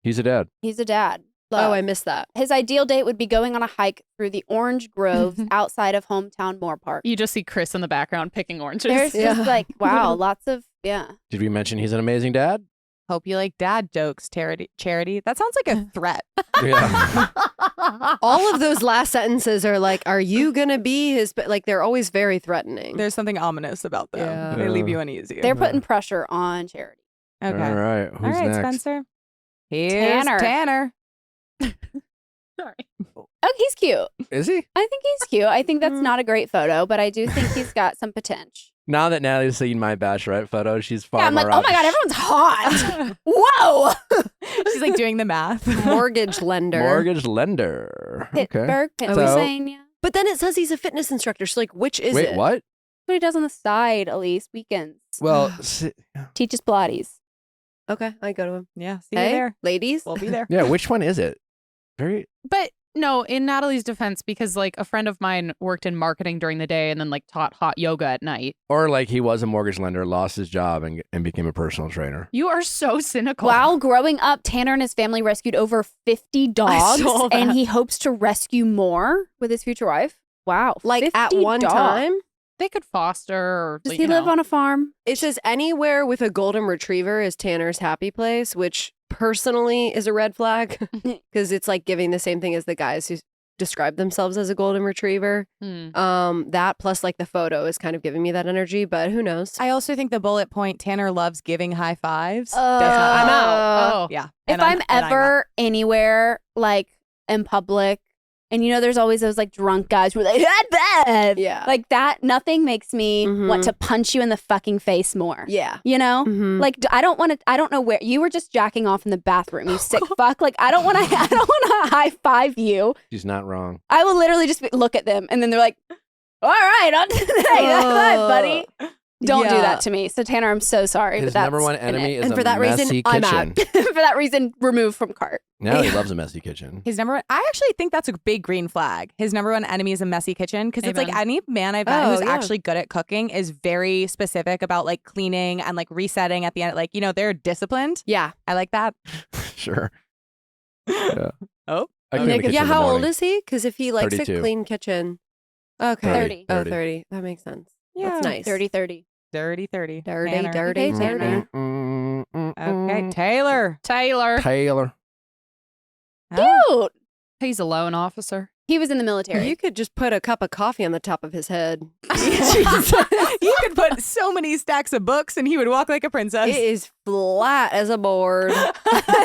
He's a dad. He's a dad. Love. Oh, I missed that. His ideal date would be going on a hike through the orange groves outside of hometown Moore Park. You just see Chris in the background picking oranges. There's Yeah. just like, wow, lots of Yeah. Did we mention he's an amazing dad? Hope you like dad jokes, charity. That sounds like a threat. Yeah. All of those last sentences are like, are you going to be his, like they're always very threatening. There's something ominous about them. Yeah. They leave you uneasy. They're putting pressure on Charity. Okay. All right. Who's All right, next? Spencer. Here's Tanner. Sorry. Oh, he's cute. Is he? I think he's cute. I think that's not a great photo, but I do think he's got some potential. Now that Natalie's seen my Bachelorette photo, she's far Yeah, I'm more like, oh my God, everyone's hot. Whoa. She's like doing the math. Mortgage lender. Mortgage lender. Okay. Pittsburgh, So- Pennsylvania. But then it says he's a fitness instructor. So like, which is Wait, it? what? That's what he does on the side, Eilise, weekends. Well, Teaches Pilates. Okay, I go to him. Yeah, see you Hey, there. ladies. We'll be there. yeah, which one is it? Very. But no, in Natalie's defense, because like a friend of mine worked in marketing during the day and then like taught hot yoga at night. Or like he was a mortgage lender, lost his job, and became a personal trainer. You are so cynical. While growing up, Tanner and his family rescued over 50 dogs, saw that. and he hopes to rescue more with his future wife. Wow. Like at 50 one dogs. time. They could foster or Does you he live know. on a farm? It says anywhere with a golden retriever is Tanner's happy place, which personally is a red flag because it's like giving the same thing as the guys who describe themselves as a golden retriever. That plus like the photo is kind of giving me that energy, but who knows? I also think the bullet point, Tanner loves giving high fives. I'm out. Oh. Yeah. If And I'm and out. ever anywhere like in public, and you know, there's always those like drunk guys who are like, Yeah. like that. Nothing makes me want Mhm. to punch you in the fucking face more. Yeah. You know, Mhm. like I don't want to. I don't know where you were just jacking off in the bathroom. You sick fuck. Like I don't want to. I don't want to high five you. She's not wrong. I will literally just look at them, and then they're like, "All right, on to the next high five, buddy." Don't do Yeah. that to me. So Tanner, I'm so sorry. His but that's number one an enemy is And a for that reason, messy I'm kitchen. out. for that reason, remove from cart. Natalie loves a messy kitchen. His number one, I actually think that's a big green flag. His number one enemy is a messy kitchen because it's like Amen. any man I've met Oh, who's yeah. actually good at cooking is very specific about like cleaning and like resetting at the end. Like, you know, they're disciplined. Yeah. I like that. Sure. Yeah. Oh. I clean the kitchen Yeah, in the how old morning. is he? Because if he likes 32. a clean kitchen. Okay. 30. 30. 30. That makes sense. Yeah. That's nice. 30-30. Dirty. Dirty, Tanner. dirty, Okay, dirty. Tanner. Okay. Taylor. Taylor. Cute. He's a loan officer. He was in the military. You could just put a cup of coffee on the top of his head. You could put so many stacks of books and he would walk like a princess. It is flat as a board.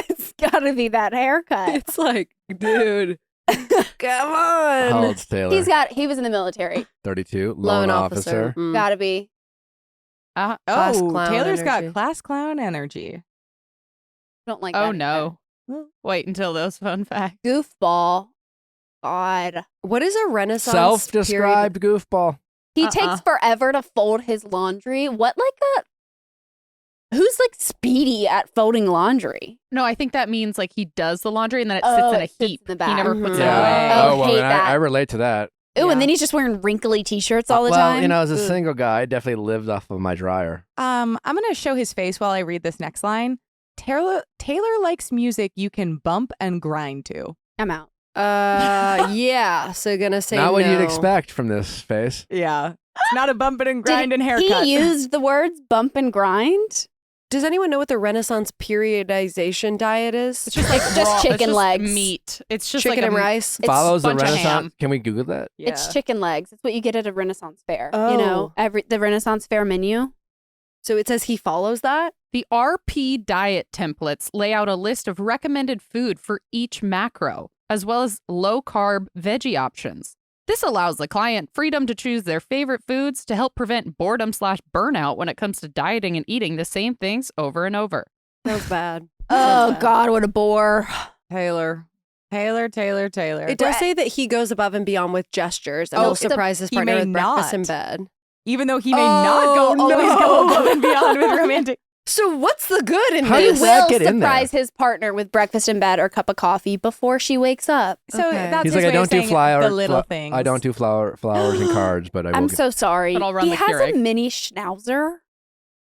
It's gotta be that haircut. It's like, dude, come on. How old's Taylor? He was in the military. 32. Loan Loan officer. officer. Mm. Gotta be. Class Oh, clown Taylor's got energy. class clown energy. Don't like Oh that no. Wait until those fun facts. goofball. God. What is a Renaissance Self-described goofball. He takes forever to fold his laundry. What like a who's like speedy at folding laundry? No, I think that means like he does the laundry and then it Oh, sits in it a sits in heap. the He back. never Mhm. puts it Yeah. away. Oh, well, hate and that. I relate to that. Ooh, Yeah. and then he's just wearing wrinkly t-shirts all the well, time. you know, as a Ugh. single guy, I definitely lived off of my dryer. I'm gonna show his face while I read this next line. Taylor likes music you can bump and grind to. I'm out. Yeah. So gonna say Not what you'd no. expect from this face. Yeah. It's not a bumping and grinding haircut. He used the words bump and grind. Does anyone know what the Renaissance periodization diet is? It's just like Just raw- chicken it's just legs. meat. It's just chicken like and a, rice. It's Follows the bunch of Renaissance. ham. Can we Google that? Yeah. It's chicken legs. It's what you get at a Renaissance fair. You Oh. know, the Renaissance fair menu. So it says he follows that. The RP diet templates lay out a list of recommended food for each macro, as well as low-carb veggie options. This allows the client freedom to choose their favorite foods to help prevent boredom/burnout when it comes to dieting and eating the same things over and over. Sounds bad. Oh bad. God, what a bore. Taylor. It does say that he goes above and beyond with gestures and Oh, he'll surprise his he partner may with breakfast in not. bed. Even though he may not always no. go above and beyond with romantic. So what's the good in How He does this? that will get in there? surprise his partner with breakfast in bed or a cup of coffee before she wakes up. So Okay. that's He's his like, I way of don't do saying flower. the little things. I don't do flowers and cards, but I will. I'm so sorry. But I'll run he the has Keurig. a mini schnauzer.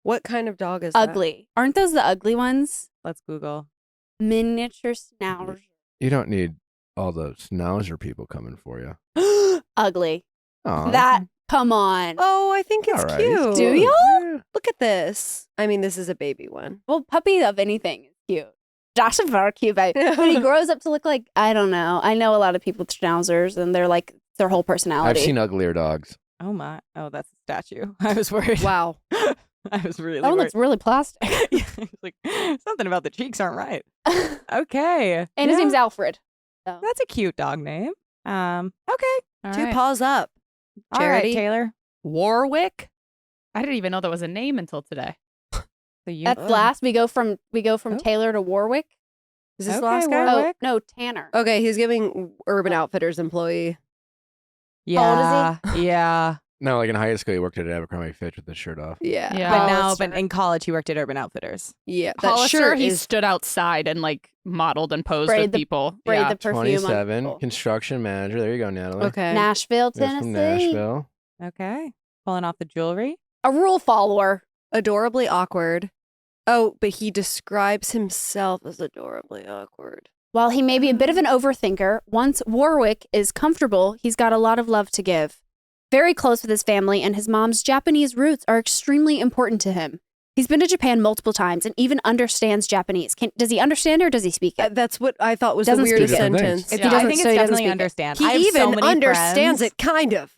What kind of dog is that? Ugly. Aren't those the ugly ones? Let's Google. Miniature schnauzer. You don't need all the schnauzer people coming for you. Ugly. Aw. That, come on. Oh, I think it's All right. cute. Do y'all? Look at this. I mean, this is a baby one. Well, puppy of anything is cute. Josh is very cute, baby. But he grows up to look like, I don't know. I know a lot of people with schnauzers, and they're like their whole personality. I've seen uglier dogs. Oh my! Oh, that's a statue. I was worried. Wow. I was really that one worried. looks really plastic. Yeah, I was like, something about the cheeks aren't right. Okay. And his Yeah. name's Alfred. So. That's a cute dog name. Okay. All Two right. paws up. All right, Charity. Taylor. Warwick. I didn't even know that was a name until today. So you, That's last. We go from Oh. Taylor to Warwick. Is this Okay, last guy? Warwick. Oh no, Tanner. Okay, he's giving Urban Outfitters employee. Yeah. Yeah. No, like in high school, he worked at Abercrombie Fitch with his shirt off. Yeah. Yeah. But Oh, now, that's but true. in college, he worked at Urban Outfitters. Yeah. That Hollister, shirt he is stood outside and like modeled and posed Braid with the- people. Braid Yeah. the perfume. on 27, people. construction manager. There you go, Natalie. okay. Nashville, There's Tennessee. from Nashville. Okay. Pulling off the jewelry. A rule follower. Adorably awkward. Oh, but he describes himself as adorably awkward. While he may be a bit of an overthinker, once Warwick is comfortable, he's got a lot of love to give. Very close with his family, and his mom's Japanese roots are extremely important to him. He's been to Japan multiple times and even understands Japanese. Does he understand or does he speak it? That's what I thought was Doesn't the speak weirdest it. Different sentence. things. If he I doesn't- think so it's he doesn't definitely speak it. understand. He I have so even many understands friends. it, kind of.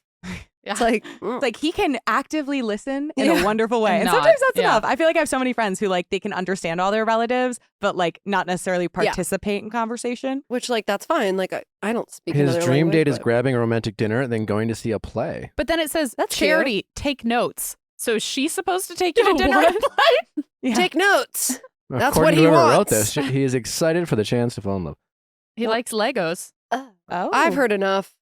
Yeah. It's like, Like he can actively listen in Yeah. a wonderful way. And And nod. sometimes that's Yeah. enough. I feel like I have so many friends who like they can understand all their relatives, but like not necessarily participate in conversation. which like that's fine. Like I don't speak His another dream language, date is but- grabbing a romantic dinner, then going to see a play. But then it says, That's cute. Charity, take notes. So is she supposed to take you to dinner What? and play? Yeah. Take notes. That's According what to he whoever wrote wants. this, he is excited for the chance to fall in love. He likes Legos. Oh. I've heard enough.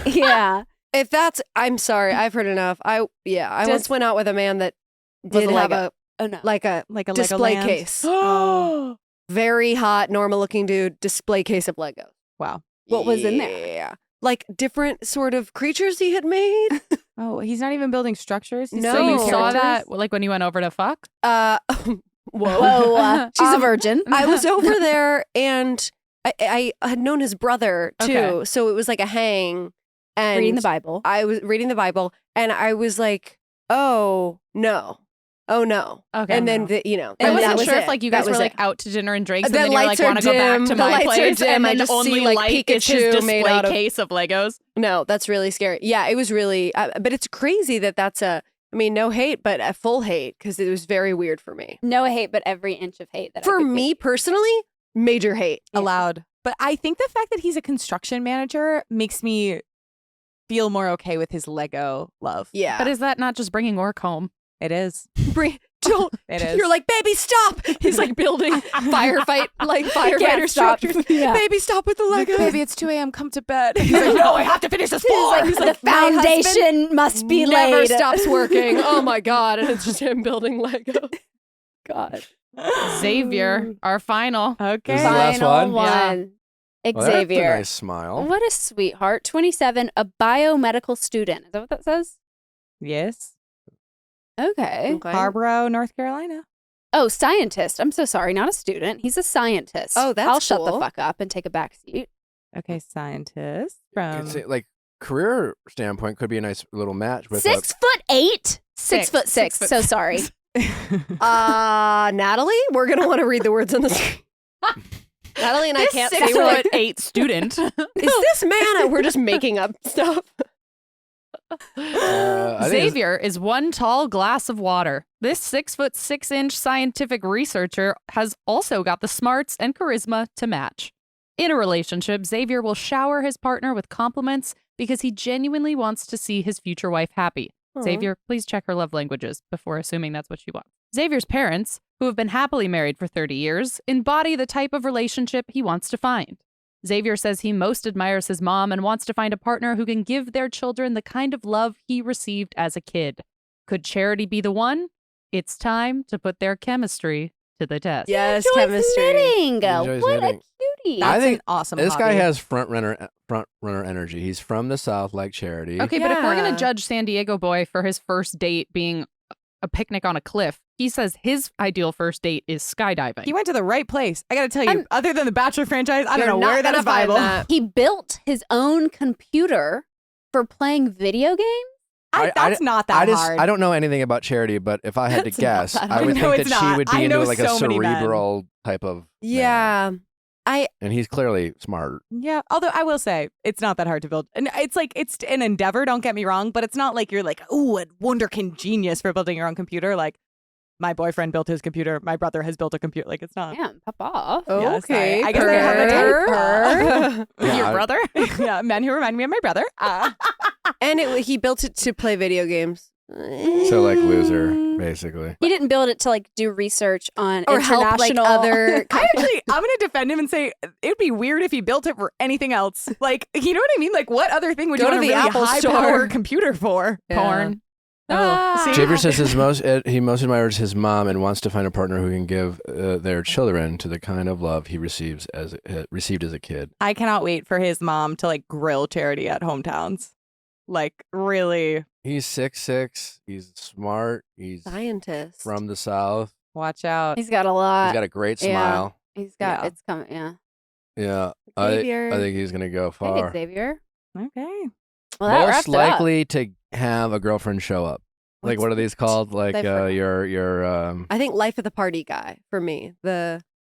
Yeah. If that's, I'm sorry, I've heard enough. I Does- once went out with a man that Was did a have Lego. a Oh no. like a like a display Legoland. case. Oh. Very hot, normal looking dude, display case of Legos. Wow. What was in there? Yeah. Like different sort of creatures he had made. Oh, he's not even building structures. He's No. So you building saw characters? that like when you went over to fuck? Whoa. Whoa. She's a Um, virgin. I was over there and I had known his brother too. Okay. So it was like a hang. And reading the Bible. I was reading the Bible and I was like, oh no. Oh no. Okay. And then, no. the, you know, I and wasn't that was sure it. if like you That guys were was like it. out to dinner and drinks, The and then you're like lights are want to go back dim. to The my lights are place, dim. and I then just the only see, like, light is his Pikachu display made out of- case of Legos. No, that's really scary. Yeah, it was really, but it's crazy that that's I mean, no hate, but a full hate because it was very weird for me. No hate, but every inch of hate that I For could me give. personally, major hate. Yeah. allowed. But I think the fact that he's a construction manager makes me feel more okay with his Lego love. Yeah. But is that not just bringing work home? It is. Don't. It is. You're like, baby, stop. He's like building firefighter Can't stop. structures. Yeah. Baby, stop with the Legos. Baby, it's 2 a.m. Come to bed. He's like, no, I have to finish this floor. He's The like, my husband foundation must be never laid. stops working. Oh my God. And it's just him building Lego. God. Xavier, our final. Okay. This is the last Final one? Yeah. one. Well, that's a Xavier. nice smile. What a sweetheart. 27, a biomedical student. Is that what that says? Yes. Okay. Harborough, North Carolina. Oh, scientist. I'm so sorry. Not a student. He's a scientist. Oh, that's I'll shut the cool. fuck up and take a back seat. Okay, scientist I'd from say, like career standpoint, could be a nice little match with 6'8". 6'6". Six foot So sorry. Natalie, we're going to want to read the words on the screen. Natalie and I This can't say 6 we're like, foot 8 student. is this man? We're just making up stuff. I think Xavier is one tall glass of water. This 6'6" scientific researcher has also got the smarts and charisma to match. In a relationship, Xavier will shower his partner with compliments because he genuinely wants to see his future wife happy. Xavier, please check her love languages before assuming that's what she wants. Xavier's parents, who have been happily married for 30 years, embody the type of relationship he wants to find. Xavier says he most admires his mom and wants to find a partner who can give their children the kind of love he received as a kid. Could Charity be the one? It's time to put their chemistry to the test. Yes, Enjoys chemistry. knitting. Enjoys What knitting. a cutie. I That's think an awesome this guy hobby. has front runner energy. He's from the South, like Charity. Okay, but if we're going Yeah. to judge San Diego boy for his first date being a picnic on a cliff, he says his ideal first date is skydiving. He went to the right place. I got to tell you, I'm- other than the Bachelor franchise, I don't You're know not where that gonna is find viable. that. He built his own computer for playing video games. That's not that hard. I don't know anything about Charity, but if I had to That's not guess, that I would hard. No, think it's that she not. would I be into know like a so many men. cerebral type of man. Yeah. And he's clearly smart. Yeah, although I will say it's not that hard to build. And it's like it's an endeavor, don't get me wrong, but it's not like you're like, "Oh, a wonderkind genius for building your own computer." Like my boyfriend built his computer, my brother has built a computer. Like it's not. Damn, pop off. Yeah, Okay. sorry. I guess I have a type. Yeah, Your I- brother? Yeah, men who remind me of my brother. And he built it to play video games. So like loser, basically. He didn't build it to like do research on Or help like international other. I'm gonna defend him and say it'd be weird if he built it for anything else. Like, you know what I mean? Like, what other thing would Go you to want a the really Apple high store. power computer for? Yeah. Porn. Oh, Javier says he most admires his mom and wants to find a partner who can give their children to the kind of love he received as a kid. I cannot wait for his mom to like grill Charity at hometowns. Like, really, He's 6'6". He's smart. He's Scientist. from the South. watch out. He's got a lot. He's got a great yeah. smile. He's got Yeah. it's coming. Yeah. Yeah, I Xavier. think he's gonna go Hey, far. Xavier. Okay. Well, that wraps Most it up. likely to have a girlfriend show up. Like, what are these called? Like Different. your I think life of the party guy for me.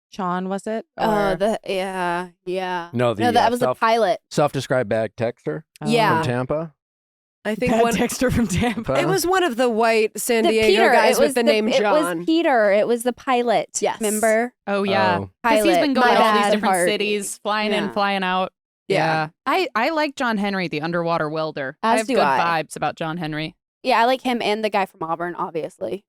Sean, was it? Oh, Or- yeah. no that was the pilot. self-described bag texter Yeah. from Tampa. I think Bad one. texter from Tampa. It was one of the white San The Diego Peter, guys it was with the name John. It was Peter. It was the pilot. Yes. Remember? Oh, yeah. Oh. Because he's been Pilot. going My to all these bad different part. cities, flying in, Yeah. flying out. Yeah. I like John Henry, the underwater welder. I As have do good I. vibes about John Henry. Yeah, I like him and the guy from Auburn, obviously.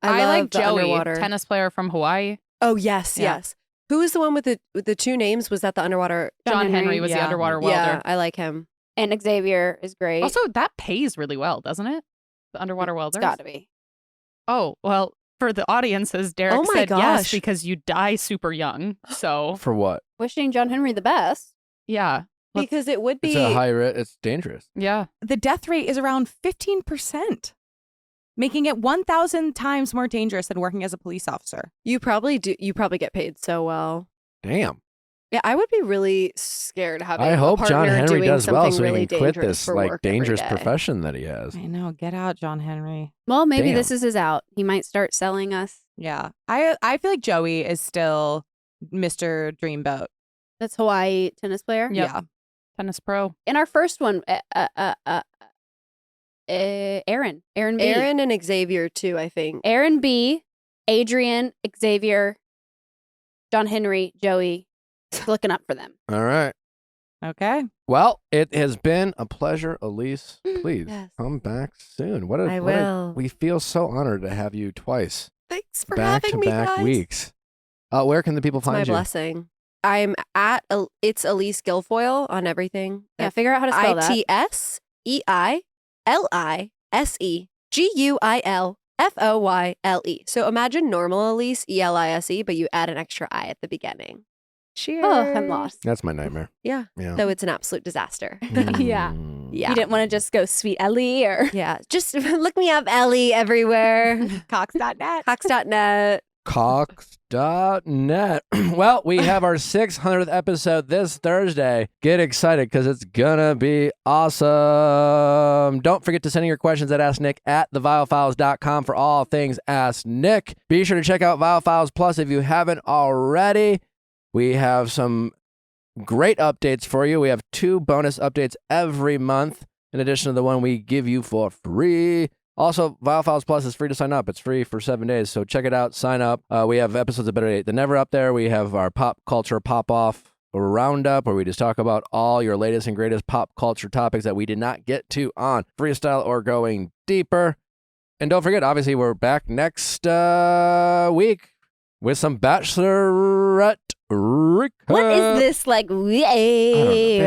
I love like the Joey, underwater. tennis player from Hawaii. Oh yes, Yeah. yes. Who was the one with the two names? Was that the underwater? John Henry Henry, was the yeah. underwater welder. Yeah, I like him. And Xavier is great. Also, that pays really well, doesn't it? The underwater welder. it's got to be. Oh, well, for the audiences, Derek Oh my said yes gosh. because you die super young. So, For what? Wishing John Henry the best. yeah. Let's- Because it would It's be. a high risk. It's dangerous. Yeah. the death rate is around 15%, making it 1,000 times more dangerous than working as a police officer. You probably do. You probably get paid so well. Damn. Yeah, I would be really scared having. I hope a John partner Henry doing does well something so really he can quit dangerous this for like work every dangerous day. profession that he has. I know. Get out, John Henry. Well, maybe Damn. this is his out. He might start selling us. Yeah. I feel like Joey is still Mr. Dreamboat. That's Hawaii tennis player. Yep. Yeah. Tennis pro. In our first one, Aaron B. Aaron and Xavier too. I think. Aaron B, Adrian, Xavier, John Henry, Joey. Looking up for them. All right. Okay. Well, it has been a pleasure, Eilise. Please Yes. come back soon. What a, I what a- will. we feel so honored to have you twice, Thanks for back having to me, back guys. weeks. Where can the people It's my find you? blessing. I'm at it's Eilise Guilfoyle on everything. Yeah, figure out how to spell that. ITSEILISEGUILFOYLE. So imagine normal Elise, ELISE, but you add an extra I at the beginning. Cheers. Oh, I'm lost. That's my nightmare. Yeah. Yeah. So it's an absolute disaster. Yeah. Mm. Yeah. You didn't want to just go sweet Ellie or Yeah. Just look me up, Ellie, everywhere. Cox.net. Cox.net. Cox.net. Well, we have our 600th episode this Thursday. Get excited because it's gonna be awesome. Don't forget to send in your questions at AskNick@theviallfiles.com for all things Ask Nick. Be sure to check out Viall Files Plus if you haven't already. We have some great updates for you. We have 2 bonus updates every month, in addition to the one we give you for free. Also, Viall Files Plus is free to sign up. It's free for 7 days, so check it out. Sign up. We have episodes of Better Late Than Never up there. We have our pop culture pop-off roundup, where we just talk about all your latest and greatest pop culture topics that we did not get to on Freestyle or Going Deeper. And don't forget, obviously, we're back next week with some Bachelorette recap. what is this like? We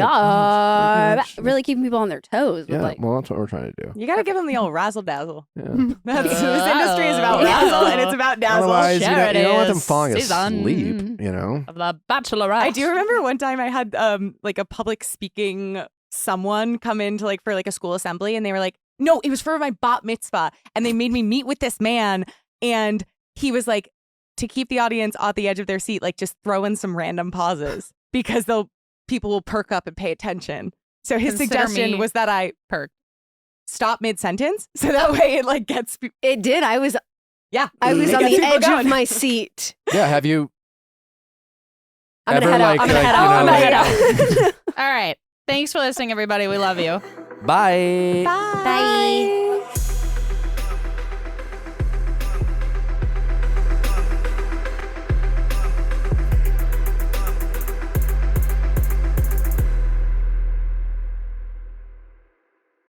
are Bitch. really keeping people on their toes. With Yeah, like, well, that's what we're trying to do. You got to give him the old razzle dazzle. Yeah. That's this industry is about Oh. razzle and it's about dazzle. Otherwise, you Sure don't, you don't want them it falling is. asleep, Season. you know? Of the Bachelorette. I do remember one time I had like a public speaking someone come into like for like a school assembly and they were like, no, it was for my bat mitzvah. And they made me meet with this man and he was like, to keep the audience at the edge of their seat, like just throw in some random pauses because people will perk up and pay attention. So his Consider suggestion me was that I perked. stop mid-sentence so that way it like gets It did. I was yeah. on it the gets people edge going. of my seat. Yeah, have you I'm ever gonna head out. like, I'm gonna like, head you out. know, I'm gonna like- head out. All right. Thanks for listening, everybody. We love you. Bye. Bye.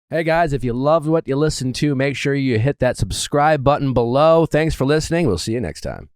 Hey guys, if you loved what you listened to, make sure you hit that subscribe button below. Thanks for listening. We'll see you next time.